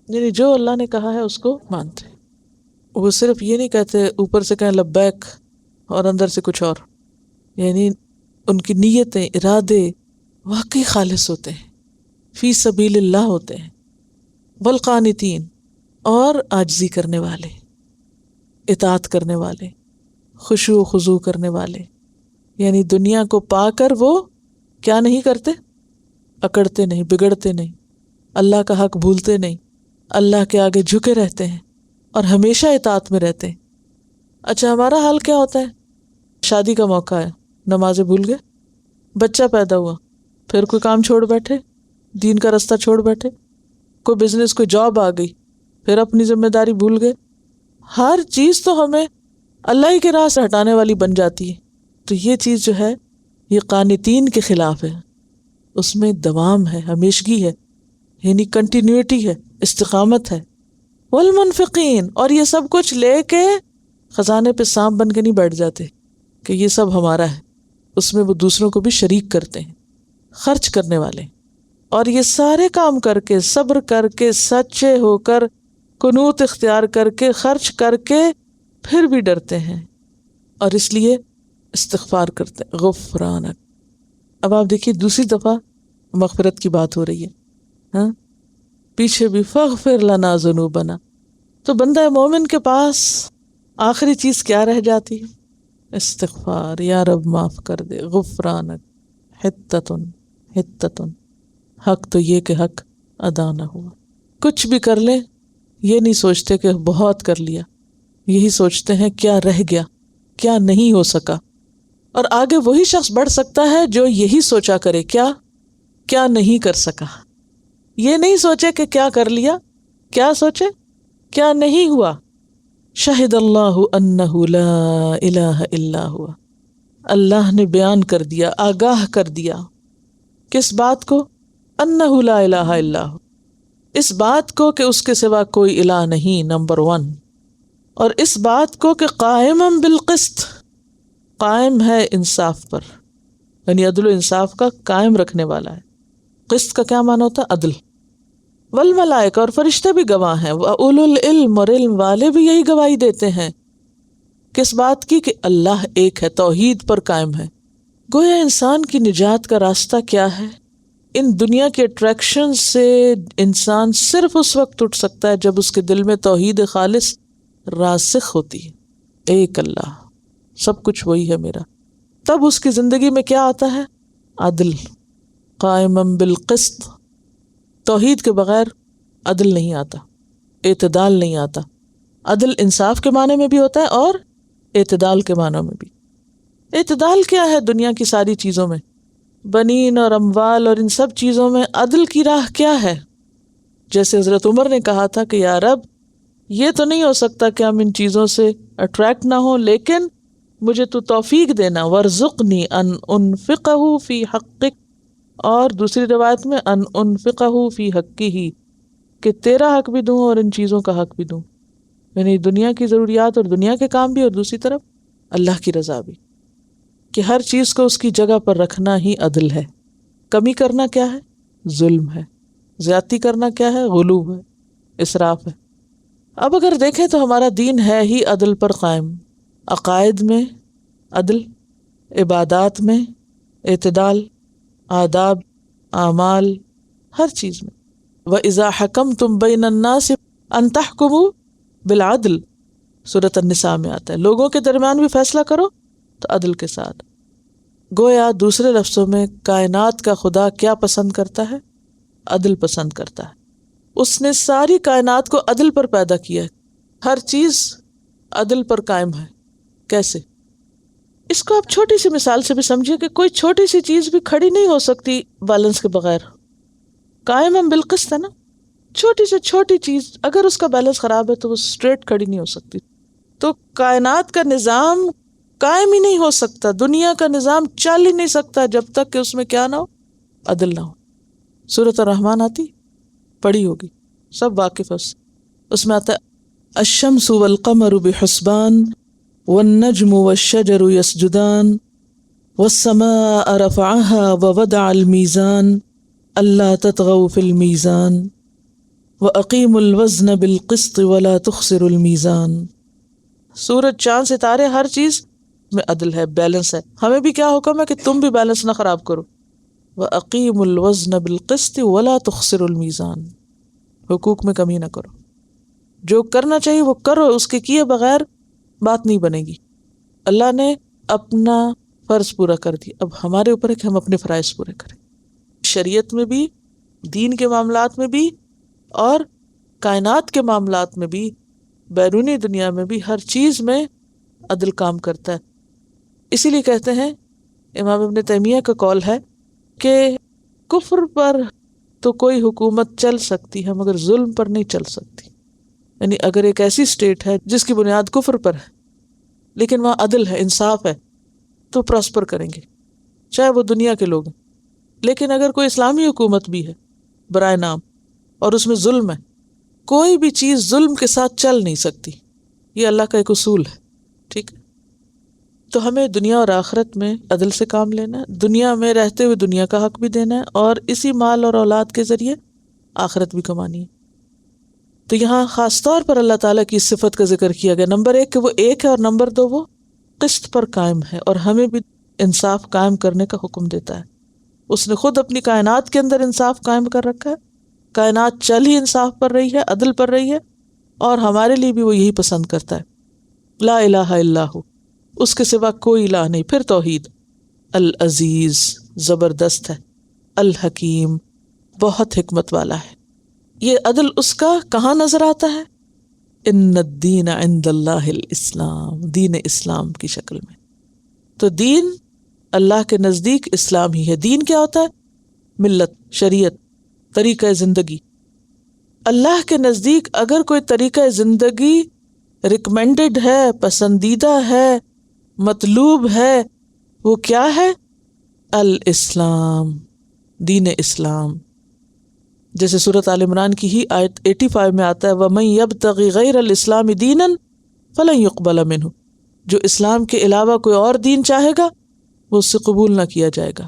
یعنی جو اللہ نے کہا ہے اس کو مانتے ہیں. وہ صرف یہ نہیں کہتے اوپر سے کہیں لبیک اور اندر سے کچھ اور. یعنی ان کی نیتیں، ارادے واقعی خالص ہوتے ہیں، فی سبیل اللہ ہوتے ہیں. والقانتین، اور عاجزی کرنے والے، اطاعت کرنے والے، خشوع و خضوع کرنے والے. یعنی دنیا کو پا کر وہ کیا نہیں کرتے؟ اکڑتے نہیں، بگڑتے نہیں، اللہ کا حق بھولتے نہیں، اللہ کے آگے جھکے رہتے ہیں اور ہمیشہ اطاعت میں رہتے ہیں. اچھا ہمارا حال کیا ہوتا ہے؟ شادی کا موقع ہے، نمازیں بھول گئے، بچہ پیدا ہوا، پھر کوئی کام چھوڑ بیٹھے، دین کا رستہ چھوڑ بیٹھے، کوئی بزنس، کوئی جاب آ گئی، پھر اپنی ذمہ داری بھول گئے. ہر چیز تو ہمیں اللہ ہی کے راہ سے ہٹانے والی بن جاتی ہے. تو یہ چیز جو ہے یہ قانتین کے خلاف ہے. اس میں دوام ہے، ہمیشگی ہے، یعنی کنٹینیوٹی ہے، استقامت ہے. والمنفقین، اور یہ سب کچھ لے کے خزانے پہ سانپ بن کے نہیں بیٹھ جاتے کہ یہ سب ہمارا ہے. اس میں وہ دوسروں کو بھی شریک کرتے ہیں. خرچ کرنے والے، اور یہ سارے کام کر کے، صبر کر کے، سچے ہو کر، قنوت اختیار کر کے، خرچ کر کے، پھر بھی ڈرتے ہیں اور اس لیے استغفار کرتے ہیں. غفرانک. اب آپ دیکھیے دوسری دفعہ مغفرت کی بات ہو رہی ہے، ہاں پیچھے بھی فاغفر لنا ذنوبنا. تو بندہ مومن کے پاس آخری چیز کیا رہ جاتی ہے؟ استغفار. یا رب معاف کر دے. غفرانک حتتن حتتن. حق تو یہ کہ حق ادا نہ ہوا. کچھ بھی کر لیں یہ نہیں سوچتے کہ بہت کر لیا، یہی سوچتے ہیں کیا رہ گیا، کیا نہیں ہو سکا. اور آگے وہی شخص بڑھ سکتا ہے جو یہی سوچا کرے کیا نہیں کر سکا. یہ نہیں سوچے کہ کیا کر لیا، کیا سوچے کیا نہیں ہوا. شہد اللہ انہ لا الہ الا ہوا. اللہ نے بیان کر دیا، آگاہ کر دیا. کس بات کو؟ انہ لا الہ الا ہو. اس بات کو کہ اس کے سوا کوئی الہ نہیں، نمبر 1. اور اس بات کو کہ قائم بالقسط، قائم ہے انصاف پر. یعنی عدل و انصاف کا قائم رکھنے والا ہے۔ قسط کا کیا معنی ہوتا ہے؟ عدل۔ والملائکہ، اور فرشتے بھی گواہ ہیں، وَأُولُو العلم، اور علم والے بھی یہی گواہی دیتے ہیں، کس بات کی؟ کہ اللہ ایک ہے، توحید پر قائم ہے۔ گویا انسان کی نجات کا راستہ کیا ہے؟ ان دنیا کے اٹریکشن سے انسان صرف اس وقت اٹھ سکتا ہے جب اس کے دل میں توحید خالص راسخ ہوتی ہے، ایک اللہ، سب کچھ وہی ہے میرا۔ تب اس کی زندگی میں کیا آتا ہے؟ عدل، قائما بالقسط۔ توحید کے بغیر عدل نہیں آتا، اعتدال نہیں آتا۔ عدل انصاف کے معنی میں بھی ہوتا ہے اور اعتدال کے معنی میں بھی۔ اعتدال کیا ہے دنیا کی ساری چیزوں میں؟ بنین اور اموال اور ان سب چیزوں میں عدل کی راہ کیا ہے؟ جیسے حضرت عمر نے کہا تھا کہ یا رب، یہ تو نہیں ہو سکتا کہ ہم ان چیزوں سے اٹریکٹ نہ ہوں، لیکن مجھے تو توفیق دینا، وارزقنی ان انفقہ فی حقک، اور دوسری روایت میں ان انفقہ فی حقہ، کہ تیرا حق بھی دوں اور ان چیزوں کا حق بھی دوں، یعنی دنیا کی ضروریات اور دنیا کے کام بھی، اور دوسری طرف اللہ کی رضا بھی، کہ ہر چیز کو اس کی جگہ پر رکھنا ہی عدل ہے۔ کمی کرنا کیا ہے؟ ظلم ہے۔ زیادتی کرنا کیا ہے؟ غلو ہے، اسراف ہے۔ اب اگر دیکھیں تو ہمارا دین ہے ہی عدل پر قائم، عقائد میں عدل، عبادات میں اعتدال، آداب، اعمال، ہر چیز میں۔ وَإِذَا حَكَمْتُمْ بَيْنَ النَّاسِ أَن تَحْكُمُوا بِالْعَدْلِ، سورۃ النساء میں آتا ہے، لوگوں کے درمیان بھی فیصلہ کرو تو عدل کے ساتھ۔ گویا دوسرے لفظوں میں کائنات کا خدا کیا پسند کرتا ہے؟ عدل پسند کرتا ہے۔ اس نے ساری کائنات کو عدل پر پیدا کیا ہے، ہر چیز عدل پر قائم ہے۔ کیسے؟ اس کو آپ چھوٹی سی مثال سے بھی سمجھیے کہ کوئی چھوٹی سی چیز بھی کھڑی نہیں ہو سکتی بیلنس کے بغیر۔ قائم ہم بالقسط ہے نا، چھوٹی سے چھوٹی چیز اگر اس کا بیلنس خراب ہے تو وہ اسٹریٹ کھڑی نہیں ہو سکتی۔ تو کائنات کا نظام قائم ہی نہیں ہو سکتا، دنیا کا نظام چل ہی نہیں سکتا جب تک کہ اس میں کیا نہ ہو؟ عدل نہ ہو۔ سورۃ الرحمن آتی، پڑھی ہوگی، سب واقف ہے اس میں آتا ہے الشمس والقمر بحسبان والنجم والشجر يسجدان والسماء رفعها ووضع الميزان ألا تطغوا في الميزان وأقيموا الوزن بالقسط ولا تخسروا الميزان۔ سورج، چاند، ستارے، ہر چیز میں عدل ہے، بیلنس ہے۔ ہمیں بھی کیا حکم ہے کہ تم بھی بیلنس نہ خراب کرو۔ وَأَقِيمُوا الْوَزْنَ بِالْقِسْطِ وَلَا تُخْسِرُوا الْمِيزَانَ، حقوق میں کمی نہ کرو، جو کرنا چاہیے وہ کرو، اس کے کیے بغیر بات نہیں بنے گی۔ اللہ نے اپنا فرض پورا کر دیا، اب ہمارے اوپر ہے کہ ہم اپنے فرائض پورے کریں، شریعت میں بھی، دین کے معاملات میں بھی، اور کائنات کے معاملات میں بھی، بیرونی دنیا میں بھی، ہر چیز میں عدل کام کرتا ہے۔ اسی لیے کہتے ہیں، امام ابن تیمیہ کا قول ہے کہ کفر پر تو کوئی حکومت چل سکتی ہے مگر ظلم پر نہیں چل سکتی۔ یعنی اگر ایک ایسی اسٹیٹ ہے جس کی بنیاد کفر پر ہے لیکن وہاں عدل ہے، انصاف ہے، تو پراسپر کریں گے، چاہے وہ دنیا کے لوگ ہیں۔ لیکن اگر کوئی اسلامی حکومت بھی ہے برائے نام اور اس میں ظلم ہے، کوئی بھی چیز ظلم کے ساتھ چل نہیں سکتی، یہ اللہ کا ایک اصول ہے، ٹھیک ہے؟ تو ہمیں دنیا اور آخرت میں عدل سے کام لینا ہے، دنیا میں رہتے ہوئے دنیا کا حق بھی دینا ہے، اور اسی مال اور اولاد کے ذریعے آخرت بھی کمانی ہے۔ تو یہاں خاص طور پر اللہ تعالیٰ کی اس صفت کا ذکر کیا گیا، نمبر 1 کہ وہ ایک ہے، اور نمبر 2 وہ قسط پر قائم ہے، اور ہمیں بھی انصاف قائم کرنے کا حکم دیتا ہے۔ اس نے خود اپنی کائنات کے اندر انصاف قائم کر رکھا ہے، کائنات چل ہی انصاف پر رہی ہے، عدل پر رہی ہے، اور ہمارے لیے بھی وہ یہی پسند کرتا ہے۔ لا الہ الا ہو، اس کے سوا کوئی الہ نہیں۔ پھر توحید، العزیز، زبردست ہے، الحکیم، بہت حکمت والا ہے۔ یہ عدل اس کا کہاں نظر آتا ہے؟ ان الدین عند اللہ الاسلام، دین اسلام کی شکل میں۔ تو دین اللہ کے نزدیک اسلام ہی ہے۔ دین کیا ہوتا ہے؟ ملت، شریعت، طریقہ زندگی۔ اللہ کے نزدیک اگر کوئی طریقہ زندگی ریکمینڈڈ ہے، پسندیدہ ہے، مطلوب ہے، وہ کیا ہے؟ الاسلام، دین اسلام۔ جیسے سورۃ آل عمران کی ہی آیت 85 میں آتا ہے وَمَن يَبْتَغِ غَيْرَ الْإِسْلَامِ دِينًا فَلَن يُقْبَلَ مِنْهُ، جو اسلام کے علاوہ کوئی اور دین چاہے گا وہ اس سے قبول نہ کیا جائے گا،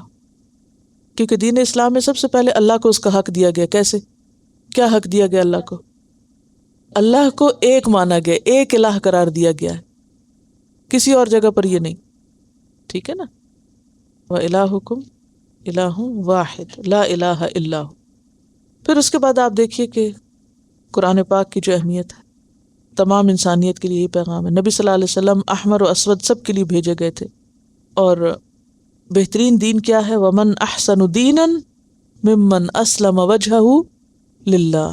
کیونکہ دین اسلام میں سب سے پہلے اللہ کو اس کا حق دیا گیا۔ کیسے؟ کیا حق دیا گیا اللہ کو؟ اللہ کو ایک مانا گیا، ایک الہ قرار دیا گیا ہے، کسی اور جگہ پر یہ نہیں، ٹھیک ہے نا؟ وَإِلَٰهُكُمْ إِلَٰهٌ وَاحِدٌ لَا إِلَٰهَ إِلَّا هُوَ۔ پھر اس کے بعد آپ دیکھیے کہ قرآن پاک کی جو اہمیت ہے، تمام انسانیت کے لیے یہ پیغام ہے۔ نبی صلی اللہ علیہ وسلم احمر و اسود سب کے لیے بھیجے گئے تھے، اور بہترین دین کیا ہے؟ وَمَنْ أَحْسَنُ دِينًا مِمَّنْ أَسْلَمَ وَجْهَهُ لِلَّهِ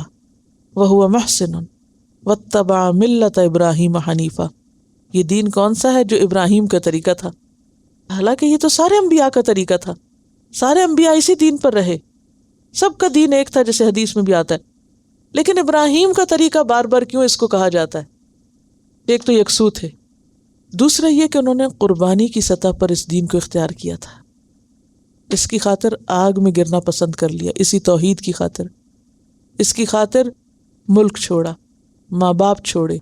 وَهُوَ مُحْسِنٌ وَاتَّبَعَ مِلَّةَ إِبْرَاهِيمَ حَنِيفًا۔ یہ دین کون سا ہے؟ جو ابراہیم کا طریقہ تھا۔ حالانکہ یہ تو سارے انبیاء کا طریقہ تھا، سارے انبیاء اسی دین پر رہے، سب کا دین ایک تھا جیسے حدیث میں بھی آتا ہے، لیکن ابراہیم کا طریقہ بار بار کیوں اس کو کہا جاتا ہے؟ ایک تو یکسو تھے، دوسرا یہ کہ انہوں نے قربانی کی سطح پر اس دین کو اختیار کیا تھا، اس کی خاطر آگ میں گرنا پسند کر لیا، اسی توحید کی خاطر، اس کی خاطر ملک چھوڑا، ماں باپ چھوڑے،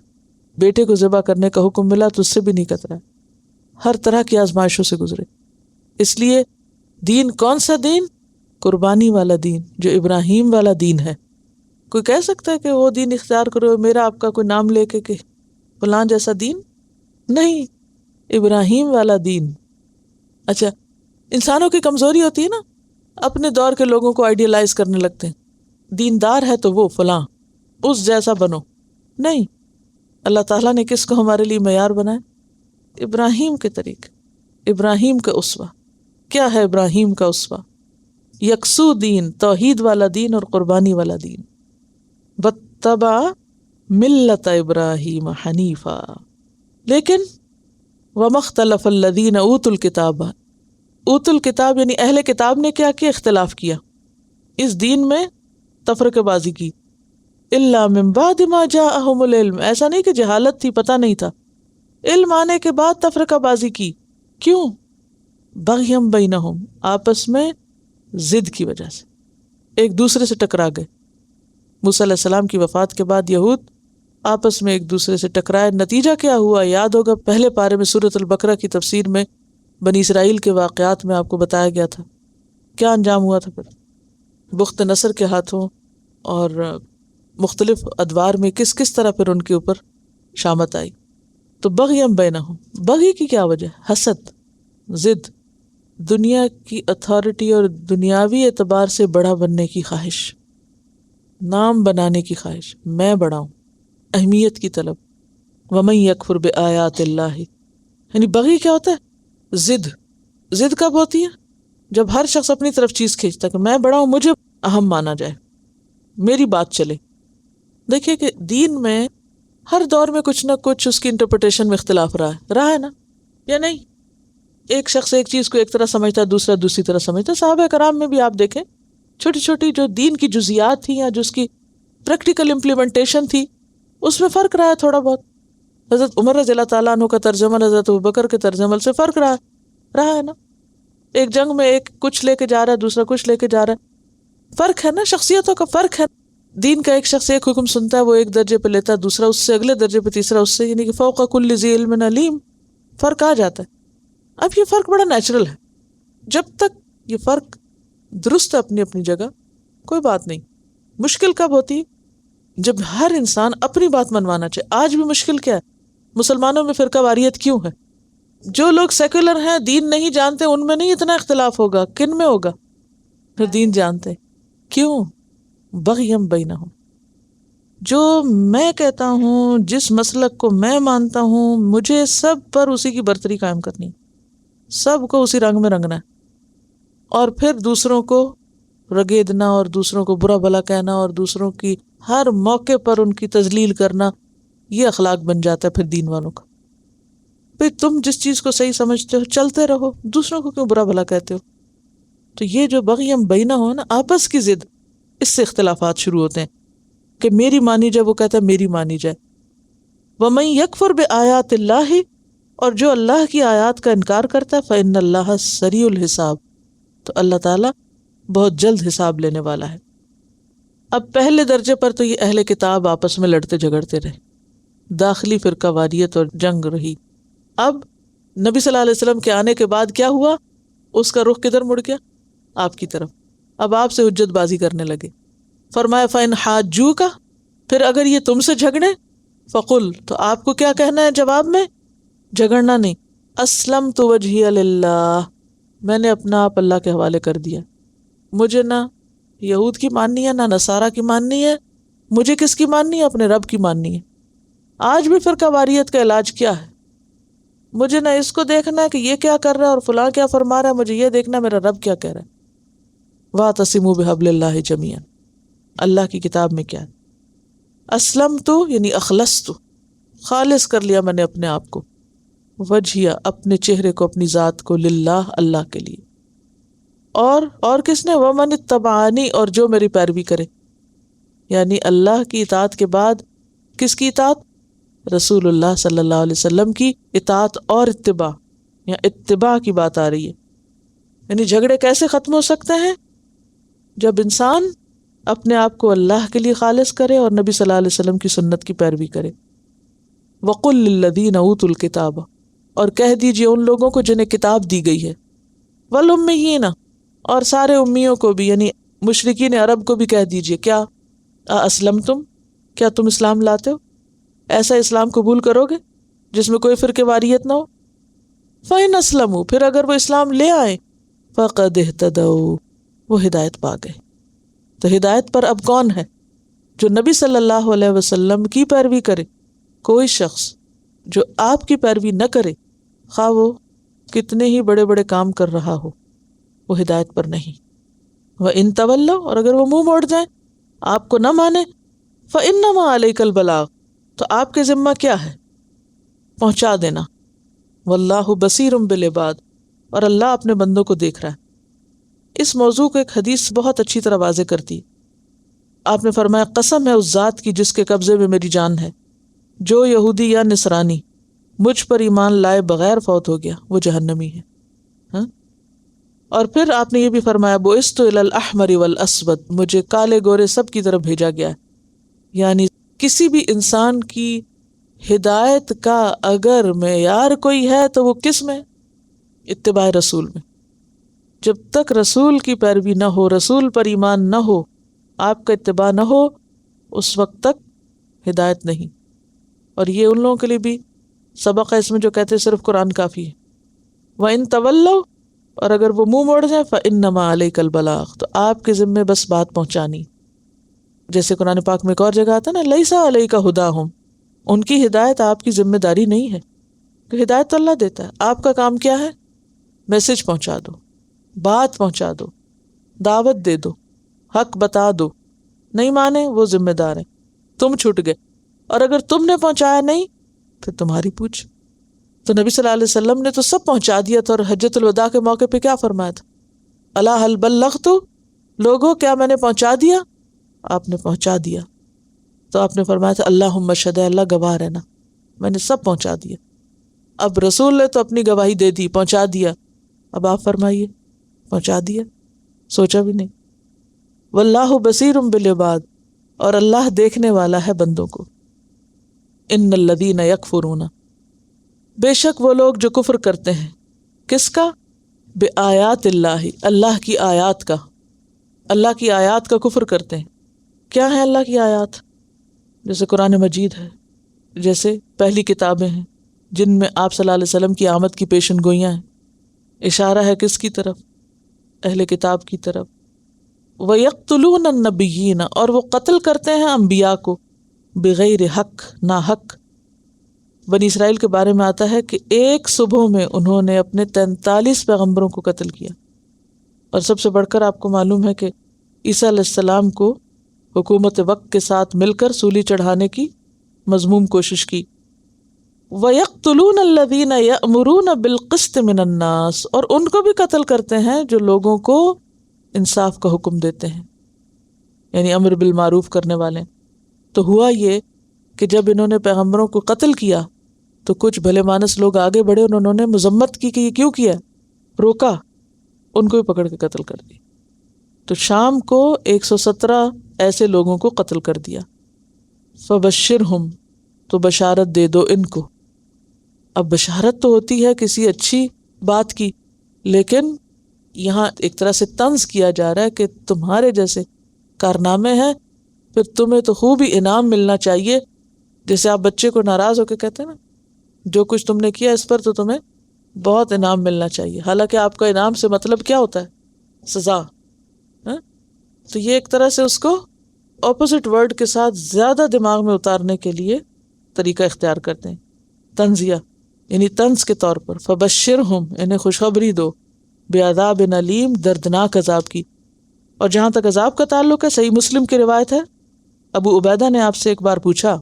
بیٹے کو ذبح کرنے کا حکم ملا تو اس سے بھی نہیں کترا، ہر طرح کی آزمائشوں سے گزرے۔ اس لیے دین کون سا دین؟ قربانی والا دین، جو ابراہیم والا دین ہے۔ کوئی کہہ سکتا ہے کہ وہ دین اختیار کرو، میرا آپ کا کوئی نام لے کے کہ فلاں جیسا دین؟ نہیں، ابراہیم والا دین۔ اچھا، انسانوں کی کمزوری ہوتی ہے نا، اپنے دور کے لوگوں کو آئیڈیلائز کرنے لگتے ہیں، دیندار ہے تو وہ فلاں اس جیسا بنو۔ نہیں، اللہ تعالیٰ نے کس کو ہمارے لیے معیار بنایا؟ ابراہیم کے طریقے، ابراہیم کا اسوہ۔ کیا ہے ابراہیم کا اسوہ؟ یکسو دین، توحید والا دین اور قربانی والا دین۔ واتبع ملت ابراہیم حنیفا۔ لیکن وما اختلف الذین اوتوا الکتاب، اوتوا الکتاب یعنی اہل کتاب نے کیا کیا؟ اختلاف کیا، اس دین میں تفرقہ بازی کی۔ الا من بعد ما جاءہم العلم، ایسا نہیں کہ جہالت تھی، پتہ نہیں تھا، علم آنے کے بعد تفرقہ بازی کی۔ کیوں؟ بغیم بینہم، آپس میں ضد کی وجہ سے ایک دوسرے سے ٹکرا گئے۔ موسیٰ علیہ السلام کی وفات کے بعد یہود آپس میں ایک دوسرے سے ٹکرائے، نتیجہ کیا ہوا؟ یاد ہوگا پہلے پارے میں سورۃ البقرہ کی تفسیر میں بنی اسرائیل کے واقعات میں آپ کو بتایا گیا تھا کیا انجام ہوا تھا۔ پھر بخت نصر کے ہاتھوں اور مختلف ادوار میں کس کس طرح پھر ان کے اوپر شامت آئی۔ تو بغیم بینہم، بغی کی کیا وجہ؟ حسد، ضد، دنیا کی اتھارٹی اور دنیاوی اعتبار سے بڑا بننے کی خواہش، نام بنانے کی خواہش، میں بڑا ہوں، اہمیت کی طلب۔ ومن یکفر بآیات اللہ، یعنی بغی کیا ہوتا ہے؟ ضد۔ ضد کب ہوتی ہے؟ جب ہر شخص اپنی طرف چیز کھینچتا ہے کہ میں بڑا ہوں، مجھے اہم مانا جائے، میری بات چلے۔ دیکھیے کہ دین میں ہر دور میں کچھ نہ کچھ اس کی انٹرپریٹیشن میں اختلاف رہا ہے نا، یا نہیں؟ ایک شخص ایک چیز کو ایک طرح سمجھتا ہے، دوسرا دوسری طرح سمجھتا ہے۔ صحابہ کرام میں بھی آپ دیکھیں، چھوٹی چھوٹی جو دین کی جزیات تھیں یا جو اس کی پریکٹیکل امپلیمنٹیشن تھی، اس میں فرق رہا ہے تھوڑا بہت۔ حضرت عمر رضی اللہ تعالیٰ عنہ کا طرز عمل حضرت ابوبکر کے طرز عمل سے فرق رہا ہے نا۔ ایک جنگ میں ایک کچھ لے کے جا رہا ہے، دوسرا کچھ لے کے جا رہا ہے، فرق ہے نا، شخصیتوں کا فرق ہے۔ دین کا ایک شخص ایک حکم سنتا ہے، وہ ایک درجے پہ لیتا ہے، دوسرا اس سے اگلے درجے پہ، تیسرا اس سے، یعنی کہ فوق کل ذی علم علیم، فرق آ جاتا ہے۔ اب یہ فرق بڑا نیچرل ہے، جب تک یہ فرق درست ہے اپنی اپنی جگہ، کوئی بات نہیں۔ مشکل کب ہوتی ہے؟ جب ہر انسان اپنی بات منوانا چاہے۔ آج بھی مشکل کیا ہے؟ مسلمانوں میں فرقہ واریت کیوں ہے؟ جو لوگ سیکولر ہیں، دین نہیں جانتے، ان میں نہیں اتنا اختلاف ہوگا، کن میں ہوگا؟ پھر دین جانتے، کیوں؟ بغیم بینہم۔ جو میں کہتا ہوں، جس مسلک کو میں مانتا ہوں، مجھے سب پر اسی کی برتری قائم کرنی، سب کو اسی رنگ میں رنگنا ہے، اور پھر دوسروں کو رگیدنا اور دوسروں کو برا بھلا کہنا اور دوسروں کی ہر موقع پر ان کی تذلیل کرنا، یہ اخلاق بن جاتا ہے پھر دین والوں کا۔ پھر تم جس چیز کو صحیح سمجھتے ہو چلتے رہو، دوسروں کو کیوں برا بھلا کہتے ہو؟ تو یہ جو بغیم بینہ ہو نا، آپس کی ضد، اس سے اختلافات شروع ہوتے ہیں کہ میری مانی جائے، وہ کہتا ہے میری مانی جائے۔ وَمَن يَكْفُرْ بِآيَاتِ اللَّهِ، اور جو اللہ کی آیات کا انکار کرتا ہے، فَإِنَّ اللَّهَ سَرِيعُ الْحِسَابِ، تو اللہ تعالیٰ بہت جلد حساب لینے والا ہے۔ اب پہلے درجے پر تو یہ اہل کتاب آپس میں لڑتے جھگڑتے رہے، داخلی فرقہ واریت اور جنگ رہی۔ اب نبی صلی اللہ علیہ وسلم کے آنے کے بعد کیا ہوا؟ اس کا رخ کدھر مڑ گیا؟ آپ کی طرف. اب آپ سے حجت بازی کرنے لگے. فرمایا فَإِنْ حَاجُّوكَ، پھر اگر یہ تم سے جھگڑے، فقل، تو آپ کو کیا کہنا ہے جواب میں؟ جھگڑنا نہیں. اسلمت وجہی للہ، میں نے اپنا آپ اللہ کے حوالے کر دیا. مجھے نہ یہود کی ماننی ہے، نہ نصارہ کی ماننی ہے. مجھے کس کی ماننی ہے؟ اپنے رب کی ماننی ہے. آج بھی فرقہ واریت کا علاج کیا ہے؟ مجھے نہ اس کو دیکھنا ہے کہ یہ کیا کر رہا ہے اور فلاں کیا فرما رہا ہے، مجھے یہ دیکھنا ہے میرا رب کیا کہہ رہا ہے. وَاعْتَصِمُوا بِحَبْلِ اللَّهِ جَمِيعًا، اللہ کی کتاب میں کیا ہے؟ اسلمت یعنی اخلصت، خالص کر لیا میں نے اپنے آپ کو، وجہیہ اپنے چہرے کو، اپنی ذات کو، للہ اللہ کے لیے. اور کس نے؟ وَمَنِ اتَّبَعَنِی، اور جو میری پیروی کرے. یعنی اللہ کی اطاعت کے بعد کس کی اطاعت؟ رسول اللہ صلی اللہ علیہ وسلم کی اطاعت اور اتباع. یا اتباع کی بات آ رہی ہے. یعنی جھگڑے کیسے ختم ہو سکتے ہیں؟ جب انسان اپنے آپ کو اللہ کے لیے خالص کرے اور نبی صلی اللہ علیہ وسلم کی سنت کی پیروی کرے. وَقُلْ لِلَّذِينَ أُوتُوا الْكِتَابَ، اور کہہ دیجئے ان لوگوں کو جنہیں کتاب دی گئی ہے. وَالْأُمِّيِّينَ، اور سارے امیوں کو بھی، یعنی مشرکین عرب کو بھی کہہ دیجئے، کیا اسلمتم، کیا تم اسلام لاتے ہو؟ ایسا اسلام قبول کرو گے جس میں کوئی فرقے واریت نہ ہو؟ فَإِنْ أَسْلَمُوا، پھر اگر وہ اسلام لے آئیں، فَقَدْ اهْتَدَوْا، وہ ہدایت پا گئے. تو ہدایت پر اب کون ہے؟ جو نبی صلی اللہ علیہ وسلم کی پیروی کرے. کوئی شخص جو آپ کی پیروی نہ کرے، خواہ وہ کتنے ہی بڑے بڑے کام کر رہا ہو، وہ ہدایت پر نہیں. وَإِن تَوَلَّوْا، اور اگر وہ منہ موڑ جائیں، آپ کو نہ مانے، فَإِنَّمَا عَلَيْكَ الْبَلَاغُ، تو آپ کے ذمہ کیا ہے؟ پہنچا دینا. وَاللَّهُ بَصِيرٌ بِالْعِبَادِ، اور اللہ اپنے بندوں کو دیکھ رہا ہے. اس موضوع کو ایک حدیث بہت اچھی طرح واضح کرتی. آپ نے فرمایا قسم ہے اس ذات کی جس کے قبضے میں میری جان ہے، جو یہودی یا نصرانی مجھ پر ایمان لائے بغیر فوت ہو گیا، وہ جہنمی ہے. ہاں؟ اور پھر آپ نے یہ بھی فرمایا بُعِثْتُ إِلَى الْأَحْمَرِ وَالْأَسْوَدِ، مجھے کالے گورے سب کی طرف بھیجا گیا ہے. یعنی کسی بھی انسان کی ہدایت کا اگر معیار کوئی ہے تو وہ کس میں؟ اتباع رسول میں. جب تک رسول کی پیروی نہ ہو، رسول پر ایمان نہ ہو، آپ کا اتباع نہ ہو، اس وقت تک ہدایت نہیں. اور یہ ان لوگوں کے لیے بھی سبق ہے اس میں جو کہتے ہیں صرف قرآن کافی ہے. وَإِن تَوَلَّوْا، اور اگر وہ منہ موڑ جائیں، فَإِنَّمَا عَلَيْكَ الْبَلَاغُ، تو آپ کے ذمے بس بات پہنچانی. جیسے قرآن پاک میں ایک اور جگہ آتا ہے نا، لَيْسَ عَلَيْكَ هُدَاهُمْ، ان کی ہدایت آپ کی ذمہ داری نہیں ہے. کہ ہدایت تو اللہ دیتا ہے، آپ کا کام کیا ہے؟ میسج پہنچا دو، بات پہنچا دو، دعوت دے دو، حق بتا دو. نہیں مانے وہ ذمہ دار ہیں، تم چھوٹ گئے. اور اگر تم نے پہنچایا نہیں، پھر تمہاری پوچھ. تو نبی صلی اللہ علیہ وسلم نے تو سب پہنچا دیا تھا. اور حجۃ الوداع کے موقع پہ کیا فرمایا تھا؟ الا هل بلغت، لوگوں کیا میں نے پہنچا دیا؟ آپ نے پہنچا دیا. تو آپ نے فرمایا تھا اللہم شہد، اللہ گواہ رہنا، میں نے سب پہنچا دیا. اب رسول نے تو اپنی گواہی دے دی، پہنچا دیا. اب آپ فرمائیے، پہنچا دیا، سوچا بھی نہیں. واللہ بصیر بالعباد، اور اللہ دیکھنے والا ہے بندوں کو. ان الذین یکفرون، بے شک وہ لوگ جو کفر کرتے ہیں. کس کا؟ بآیات اللہ، اللہ کی آیات کا. اللہ کی آیات کا کفر کرتے ہیں. کیا ہے اللہ کی آیات؟ جیسے قرآن مجید ہے، جیسے پہلی کتابیں ہیں جن میں آپ صلی اللہ علیہ وسلم کی آمد کی پیشن گوئیاں ہیں. اشارہ ہے کس کی طرف؟ اہل کتاب کی طرف. وَيَقْتُلُونَ النَّبِيِّينَ، اور وہ قتل کرتے ہیں انبیاء کو، بغیر حق، نا حق. بنی اسرائیل کے بارے میں آتا ہے کہ ایک صبح میں انہوں نے اپنے 43 پیغمبروں کو قتل کیا. اور سب سے بڑھ کر آپ کو معلوم ہے کہ عیسیٰ علیہ السلام کو حکومت وقت کے ساتھ مل کر سولی چڑھانے کی مذموم کوشش کی. وَيَقْتُلُونَ الَّذِينَ يَأْمُرُونَ بِالْقِسْطِ مِنَ النَّاسِ، اور ان کو بھی قتل کرتے ہیں جو لوگوں کو انصاف کا حکم دیتے ہیں، یعنی امر بالمعروف کرنے والے. تو ہوا یہ کہ جب انہوں نے پیغمبروں کو قتل کیا تو کچھ بھلے مانس لوگ آگے بڑھے، انہوں نے مذمت کی کہ یہ کیوں کیا، روکا، ان کو بھی پکڑ کے قتل کر دی. تو شام کو 117 ایسے لوگوں کو قتل کر دیا. فبشرہم، تو بشارت دے دو ان کو. اب بشارت تو ہوتی ہے کسی اچھی بات کی، لیکن یہاں ایک طرح سے طنز کیا جا رہا ہے کہ تمہارے جیسے کارنامے ہیں، پھر تمہیں تو خوب ہی انعام ملنا چاہیے. جیسے آپ بچے کو ناراض ہو کے کہتے ہیں نا جو کچھ تم نے کیا اس پر تو تمہیں بہت انعام ملنا چاہیے، حالانکہ آپ کا انعام سے مطلب کیا ہوتا ہے؟ سزا. تو یہ ایک طرح سے اس کو اپوزٹ ورڈ کے ساتھ زیادہ دماغ میں اتارنے کے لیے طریقہ اختیار کرتے ہیں. تنزیہ یعنی طنز کے طور پر. فبشرہم انہیں خوشخبری دو بعذاب علیم دردناک عذاب کی. اور جہاں تک عذاب کا تعلق ہے صحیح مسلم کی روایت ہے ابو عبیدہ نے آپ سے ایک بار پوچھا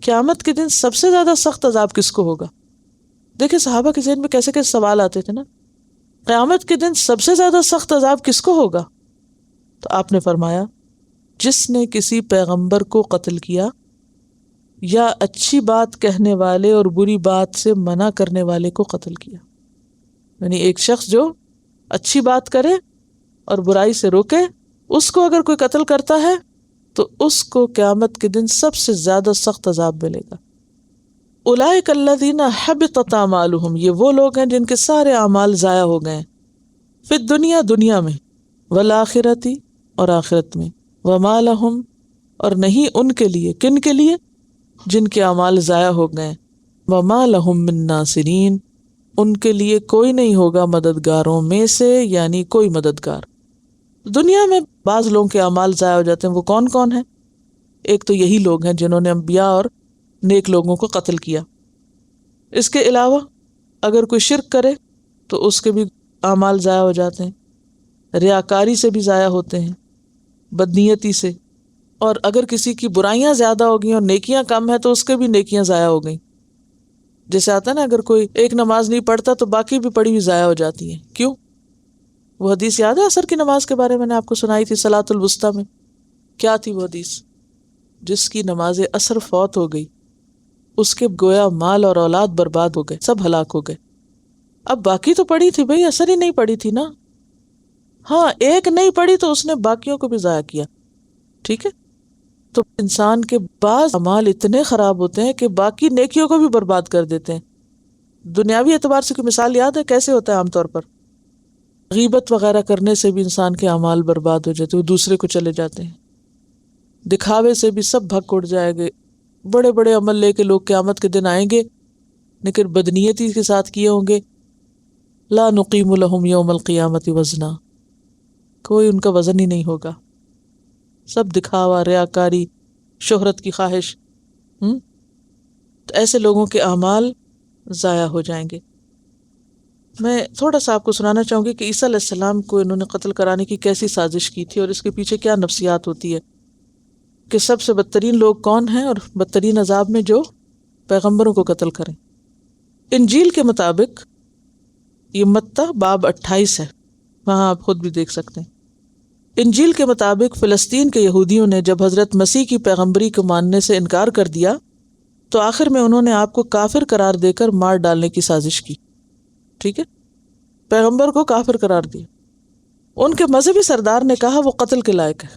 قیامت کے دن سب سے زیادہ سخت عذاب کس کو ہوگا؟ دیکھیں صحابہ کے ذہن میں کیسے کیسے سوال آتے تھے نا. قیامت کے دن سب سے زیادہ سخت عذاب کس کو ہوگا؟ تو آپ نے فرمایا جس نے کسی پیغمبر کو قتل کیا یا اچھی بات کہنے والے اور بری بات سے منع کرنے والے کو قتل کیا. یعنی ایک شخص جو اچھی بات کرے اور برائی سے روکے اس کو اگر کوئی قتل کرتا ہے تو اس کو قیامت کے دن سب سے زیادہ سخت عذاب ملے گا. اولئک الذین حبطت اعمالہم یہ وہ لوگ ہیں جن کے سارے اعمال ضائع ہو گئے فی الدنیا دنیا میں والآخرۃ اور آخرت میں وما لہم اور نہیں ان کے لیے کن کے لیے جن کے اعمال ضائع ہو گئے وما لہم من ناصرین ان کے لیے کوئی نہیں ہوگا مددگاروں میں سے یعنی کوئی مددگار. دنیا میں بعض لوگوں کے اعمال ضائع ہو جاتے ہیں. وہ کون کون ہیں؟ ایک تو یہی لوگ ہیں جنہوں نے انبیاء اور نیک لوگوں کو قتل کیا. اس کے علاوہ اگر کوئی شرک کرے تو اس کے بھی اعمال ضائع ہو جاتے ہیں. ریاکاری سے بھی ضائع ہوتے ہیں، بدنیتی سے. اور اگر کسی کی برائیاں زیادہ ہو گئیں اور نیکیاں کم ہیں تو اس کے بھی نیکیاں ضائع ہو گئیں. جیسے آتا ہے نا اگر کوئی ایک نماز نہیں پڑھتا تو باقی بھی پڑھی ہوئی ضائع ہو جاتی ہیں. کیوں؟ وہ حدیث یاد ہے عصر کی نماز کے بارے میں نے آپ کو سنائی تھی صلاۃ الوسطیٰ میں؟ کیا تھی وہ حدیث؟ جس کی نماز عصر فوت ہو گئی اس کے گویا مال اور اولاد برباد ہو گئے، سب ہلاک ہو گئے. اب باقی تو پڑھی تھی بھئی، عصر ہی نہیں پڑھی تھی نا. ہاں ایک نہیں پڑھی تو اس نے باقیوں کو بھی ضائع کیا. ٹھیک ہے، تو انسان کے بعض اعمال اتنے خراب ہوتے ہیں کہ باقی نیکیوں کو بھی برباد کر دیتے ہیں. دنیاوی اعتبار سے کوئی مثال یاد ہے کیسے ہوتا ہے؟ عام طور پر غیبت وغیرہ کرنے سے بھی انسان کے اعمال برباد ہو جاتے ہیں، وہ دوسرے کو چلے جاتے ہیں. دکھاوے سے بھی سب بھگ اڑ جائے گے. بڑے بڑے عمل لے کے لوگ قیامت کے دن آئیں گے لیکن بدنیتی کے ساتھ کیے ہوں گے. لا نقیم لہم یوم القیامت وزنا، کوئی ان کا وزن ہی نہیں ہوگا. سب دکھاوا، ریاکاری، شہرت کی خواہش. تو ایسے لوگوں کے اعمال ضائع ہو جائیں گے. میں تھوڑا سا آپ کو سنانا چاہوں گی کہ عیسیٰ علیہ السلام کو انہوں نے قتل کرانے کی کیسی سازش کی تھی اور اس کے پیچھے کیا نفسیات ہوتی ہے، کہ سب سے بدترین لوگ کون ہیں اور بدترین عذاب میں جو پیغمبروں کو قتل کریں. انجیل کے مطابق یہ متی باب 28 ہے، وہاں آپ خود بھی دیکھ سکتے ہیں. انجیل کے مطابق فلسطین کے یہودیوں نے جب حضرت مسیح کی پیغمبری کو ماننے سے انکار کر دیا تو آخر میں انہوں نے آپ کو کافر قرار دے کر مار ڈالنے کی سازش کی. ٹھیک ہے، پیغمبر کو کافر قرار دیا. ان کے مذہبی سردار نے کہا وہ قتل کے لائق ہے.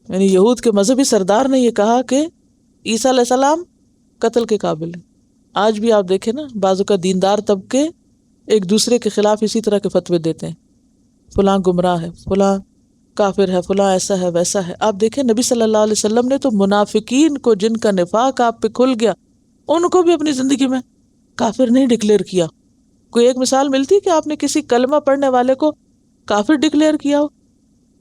یعنی یہود کے مذہبی سردار نے یہ کہا کہ عیسیٰ علیہ السلام قتل کے قابل ہیں. آج بھی آپ دیکھیں نا بعضوں کا دیندار طبقے ایک دوسرے کے خلاف اسی طرح کے فتوے دیتے ہیں، فلاں گمراہ ہے، فلاں کافر ہے، فلاں ایسا ہے ویسا ہے. آپ دیکھیں نبی صلی اللہ علیہ وسلم نے تو منافقین کو جن کا نفاق آپ پہ کھل گیا ان کو بھی اپنی زندگی میں کافر نہیں ڈکلیئر کیا. کوئی ایک مثال ملتی کہ آپ نے کسی کلمہ پڑھنے والے کو کافر ڈکلیئر کیا ہو؟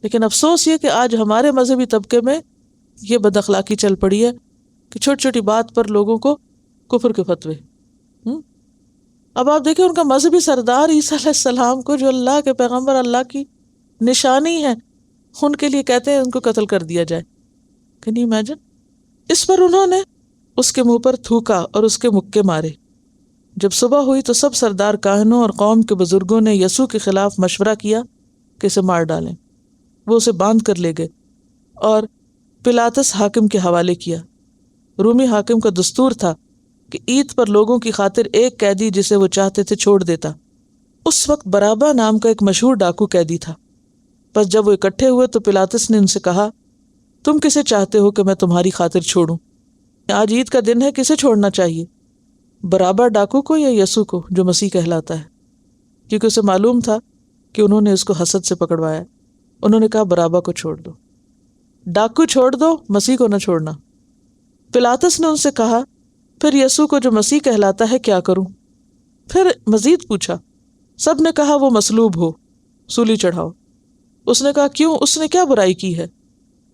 لیکن افسوس یہ کہ آج ہمارے مذہبی طبقے میں یہ بد اخلاقی چل پڑی ہے کہ چھوٹی چھوٹی بات پر لوگوں کو کفر کے فتوے. اب آپ دیکھیں ان کا مذہبی سردار عیسیٰ علیہ السلام کو جو اللہ کے پیغمبر، اللہ کی نشانی ہے، ان کے لیے کہتے ہیں ان کو قتل کر دیا جائے. Can you imagine? اس پر انہوں نے اس کے منہ پر تھوکا اور اس کے مکے مارے. جب صبح ہوئی تو سب سردار کاہنوں اور قوم کے بزرگوں نے یسوع کے خلاف مشورہ کیا کہ اسے مار ڈالیں. وہ اسے باندھ کر لے گئے اور پلاطس حاکم کے حوالے کیا. رومی حاکم کا دستور تھا کہ عید پر لوگوں کی خاطر ایک قیدی جسے وہ چاہتے تھے چھوڑ دیتا. اس وقت برابا نام کا ایک مشہور ڈاکو قیدی تھا. بس جب وہ اکٹھے ہوئے تو پلاطس نے ان سے کہا تم کسے چاہتے ہو کہ میں تمہاری خاطر چھوڑوں؟ آج عید کا دن ہے، کسے چھوڑنا چاہیے، برابا ڈاکو کو یا یسوع کو جو مسیح کہلاتا ہے؟ کیونکہ اسے معلوم تھا کہ انہوں نے اس کو حسد سے پکڑوایا. انہوں نے کہا برابا کو چھوڑ دو، ڈاکو چھوڑ دو، مسیح کو نہ چھوڑنا. پلاطس نے ان سے کہا پھر یسوع کو جو مسیح کہلاتا ہے کیا کروں؟ پھر مزید پوچھا. سب نے کہا وہ مصلوب ہو، سولی چڑھاؤ. اس نے کہا کیوں، اس نے کیا برائی کی ہے؟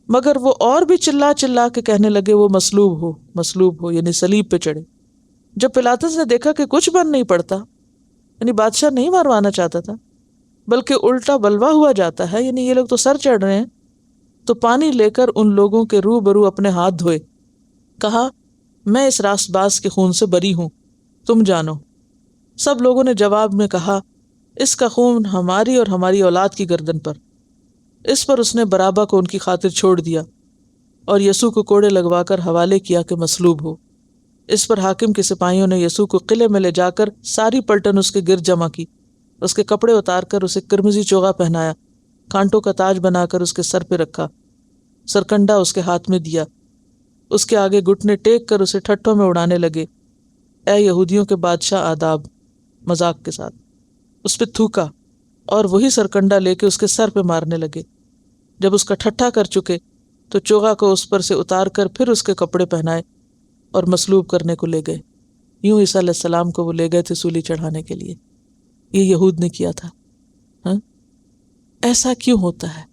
مگر وہ اور بھی چلا چلا کے کہنے لگے وہ مصلوب ہو، مصلوب ہو، یعنی صلیب پہ چڑھے. جب پلاطس نے دیکھا کہ کچھ بن نہیں پڑتا، یعنی بادشاہ نہیں ماروانا چاہتا تھا بلکہ الٹا بلوا ہوا جاتا ہے، یعنی یہ لوگ تو سر چڑھ رہے ہیں، تو پانی لے کر ان لوگوں کے روبرو اپنے ہاتھ دھوئے. کہا میں اس راست باز کے خون سے بری ہوں، تم جانو. سب لوگوں نے جواب میں کہا اس کا خون ہماری اور ہماری اولاد کی گردن پر. اس پر اس نے برابا کو ان کی خاطر چھوڑ دیا اور یسوع کو کوڑے لگوا کر حوالے کیا کہ مصلوب ہو. اس پر حاکم کے سپاہیوں نے یسوع کو قلعے میں لے جا کر ساری پلٹن اس کے گرد جمع کی، اس کے کپڑے اتار کر اسے قرمزی چوغا پہنایا، کانٹوں کا تاج بنا کر اس کے سر پہ رکھا، سرکنڈا اس کے ہاتھ میں دیا، اس کے آگے گھٹنے ٹیک کر اسے ٹھٹھوں میں اڑانے لگے. اے یہودیوں کے بادشاہ آداب، مذاق کے ساتھ اس پہ تھوکا اور وہی سرکنڈا لے کے اس کے سر پہ مارنے لگے. جب اس کا ٹھٹھا کر چکے تو چوغا کو اس پر سے اتار کر پھر اس کے کپڑے پہنائے اور مصلوب کرنے کو لے گئے. یوں عیسیٰ علیہ السلام کو وہ لے گئے تھے سولی چڑھانے کے لیے. یہ یہود نے کیا تھا. ایسا کیوں ہوتا ہے؟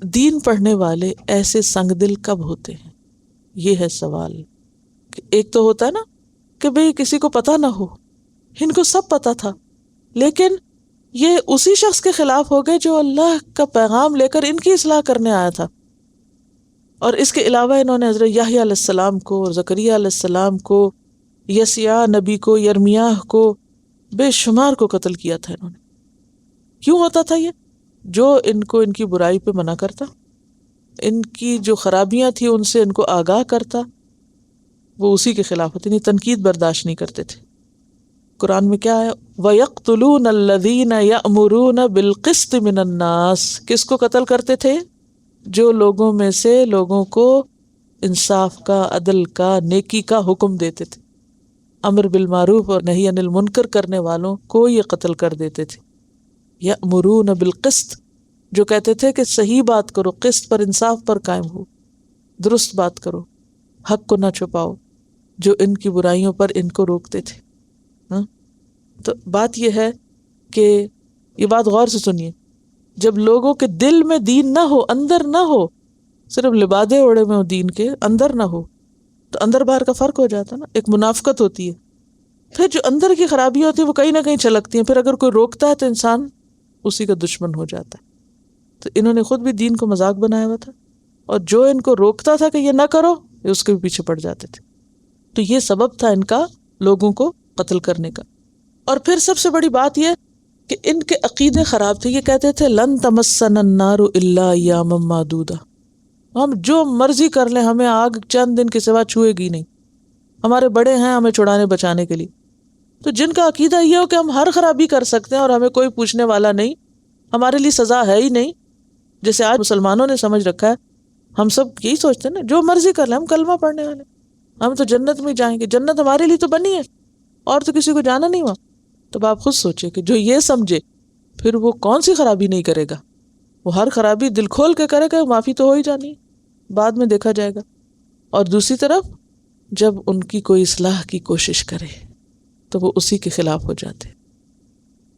دین پڑھنے والے ایسے سنگ دل کب ہوتے ہیں؟ یہ ہے سوال. کہ ایک تو ہوتا ہے نا کہ بھئی کسی کو پتہ نہ ہو، ان کو سب پتہ تھا، لیکن یہ اسی شخص کے خلاف ہو گئے جو اللہ کا پیغام لے کر ان کی اصلاح کرنے آیا تھا. اور اس کے علاوہ انہوں نے حضرت یحییٰ علیہ السلام کو اور زکریا علیہ السلام کو، یسیع نبی کو، یرمیاہ کو، بے شمار کو قتل کیا تھا انہوں نے. کیوں ہوتا تھا یہ؟ جو ان کو ان کی برائی پہ منع کرتا، ان کی جو خرابیاں تھیں ان سے ان کو آگاہ کرتا، وہ اسی کے خلاف ہوتے، نہیں تنقید برداشت نہیں کرتے تھے. قرآن میں کیا ہے؟ وَيَقْتُلُونَ الَّذِينَ يَأْمُرُونَ بِالْقِسْطِ مِنَ النَّاسِ. کس کو قتل کرتے تھے؟ جو لوگوں میں سے لوگوں کو انصاف کا، عدل کا، نیکی کا حکم دیتے تھے. امر بالمعروف اور نہی عن المنکر کرنے والوں کو یہ قتل کر دیتے تھے. یأمرون بالقسط، جو کہتے تھے کہ صحیح بات کرو، قسط پر، انصاف پر قائم ہو، درست بات کرو، حق کو نہ چھپاؤ. جو ان کی برائیوں پر ان کو روکتے تھے. تو بات یہ ہے کہ یہ بات غور سے سنیے، جب لوگوں کے دل میں دین نہ ہو، اندر نہ ہو، صرف لبادے اوڑے میں ہو دین کے، اندر نہ ہو، تو اندر باہر کا فرق ہو جاتا نا، ایک منافقت ہوتی ہے. پھر جو اندر کی خرابی ہوتی ہے وہ کہیں نہ کہیں چھلکتی ہیں، پھر اگر کوئی روکتا ہے تو انسان اسی کا دشمن ہو جاتا ہے. تو انہوں نے خود بھی دین کو مذاق بنایا ہوا تھا، اور جو ان کو روکتا تھا کہ یہ نہ کرو، یہ اس کے بھی پیچھے پڑ جاتے تھے. تو یہ سبب تھا ان کا لوگوں کو قتل کرنے کا. اور پھر سب سے بڑی بات یہ کہ ان کے عقیدے خراب تھے. یہ کہتے تھے لن تمسنا النار الا ایاما معدودہ، ہم جو مرضی کر لیں ہمیں آگ چند دن کے سوا چھوئے گی نہیں، ہمارے بڑے ہیں ہمیں چھڑانے بچانے کے لیے. تو جن کا عقیدہ یہ ہو کہ ہم ہر خرابی کر سکتے ہیں اور ہمیں کوئی پوچھنے والا نہیں، ہمارے لیے سزا ہے ہی نہیں، جیسے آج مسلمانوں نے سمجھ رکھا ہے، ہم سب یہی سوچتے ہیں نا جو مرضی کر لیں، ہم کلمہ پڑھنے والے، ہم تو جنت میں جائیں گے، جنت ہمارے لیے تو بنی ہے اور تو کسی کو جانا نہیں ہوا. تو آپ خود سوچے کہ جو یہ سمجھے پھر وہ کون سی خرابی نہیں کرے گا. وہ ہر خرابی دل کھول کے کرے گا، معافی تو ہو ہی جانی، بعد میں دیکھا جائے گا. اور دوسری طرف جب ان کی کوئی اصلاح کی کوشش کرے تو وہ اسی کے خلاف ہو جاتے،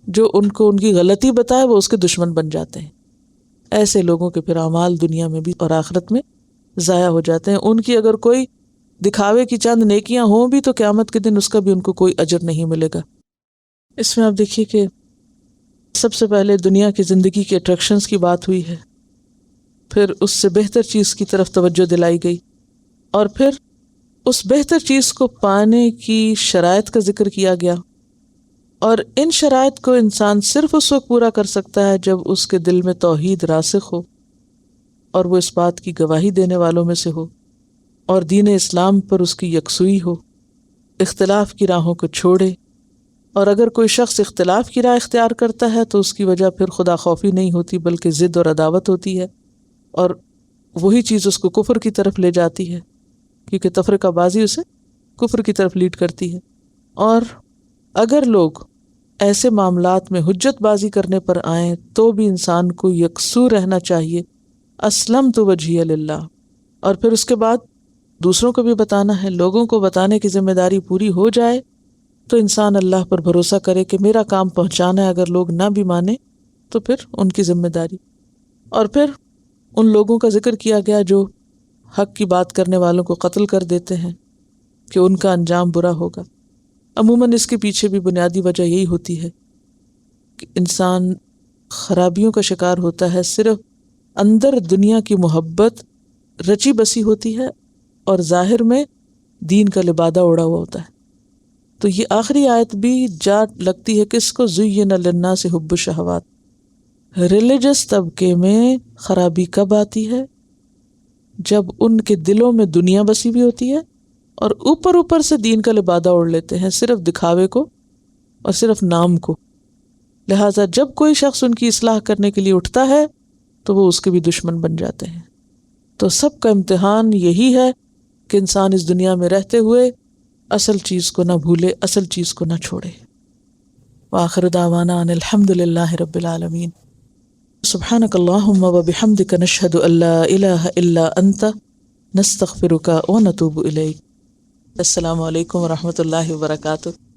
جو ان کو ان کی غلطی بتائے وہ اس کے دشمن بن جاتے ہیں. ایسے لوگوں کے پھر اعمال دنیا میں بھی اور آخرت میں ضائع ہو جاتے ہیں. ان کی اگر کوئی دکھاوے کی چند نیکیاں ہوں بھی تو قیامت کے دن اس کا بھی ان کو کوئی اجر نہیں ملے گا. اس میں آپ دیکھیے کہ سب سے پہلے دنیا کی زندگی کے اٹریکشنز کی بات ہوئی ہے، پھر اس سے بہتر چیز کی طرف توجہ دلائی گئی، اور پھر اس بہتر چیز کو پانے کی شرائط کا ذکر کیا گیا. اور ان شرائط کو انسان صرف اس وقت پورا کر سکتا ہے جب اس کے دل میں توحید راسخ ہو اور وہ اس بات کی گواہی دینے والوں میں سے ہو، اور دین اسلام پر اس کی یکسوئی ہو، اختلاف کی راہوں کو چھوڑے. اور اگر کوئی شخص اختلاف کی راہ اختیار کرتا ہے تو اس کی وجہ پھر خدا خوفی نہیں ہوتی بلکہ ضد اور عداوت ہوتی ہے، اور وہی چیز اس کو کفر کی طرف لے جاتی ہے، کیونکہ تفرقہ بازی اسے کفر کی طرف لیڈ کرتی ہے. اور اگر لوگ ایسے معاملات میں حجت بازی کرنے پر آئیں تو بھی انسان کو یکسو رہنا چاہیے، اسلمت وجہی للہ، اور پھر اس کے بعد دوسروں کو بھی بتانا ہے، لوگوں کو بتانے کی ذمہ داری پوری ہو جائے تو انسان اللہ پر بھروسہ کرے کہ میرا کام پہنچانا ہے، اگر لوگ نہ بھی مانے تو پھر ان کی ذمہ داری۔ اور پھر ان لوگوں کا ذکر کیا گیا جو حق کی بات کرنے والوں کو قتل کر دیتے ہیں کہ ان کا انجام برا ہوگا۔ عموماً اس کے پیچھے بھی بنیادی وجہ یہی ہوتی ہے کہ انسان خرابیوں کا شکار ہوتا ہے، صرف اندر دنیا کی محبت رچی بسی ہوتی ہے اور ظاہر میں دین کا لبادہ اوڑا ہوا ہوتا ہے۔ تو یہ آخری آیت بھی جا لگتی ہے کس کو، زین للناس حب الشہوات۔ ریلیجس طبقے میں خرابی کب آتی ہے؟ جب ان کے دلوں میں دنیا بسی بھی ہوتی ہے اور اوپر سے دین کا لبادہ اوڑھ لیتے ہیں، صرف دکھاوے کو اور صرف نام کو۔ لہٰذا جب کوئی شخص ان کی اصلاح کرنے کے لیے اٹھتا ہے تو وہ اس کے بھی دشمن بن جاتے ہیں۔ تو سب کا امتحان یہی ہے کہ انسان اس دنیا میں رہتے ہوئے اصل چیز کو نہ بھولے، اصل چیز کو نہ چھوڑے۔ وآخر دعوانا ان الحمد للہ رب العالمین۔ سبحانک اللہم وبحمدک نشہد ان لا الہ الا انت نستغفرک ونتوب الیک۔ السلام علیکم ورحمۃ اللہ وبرکاتہ۔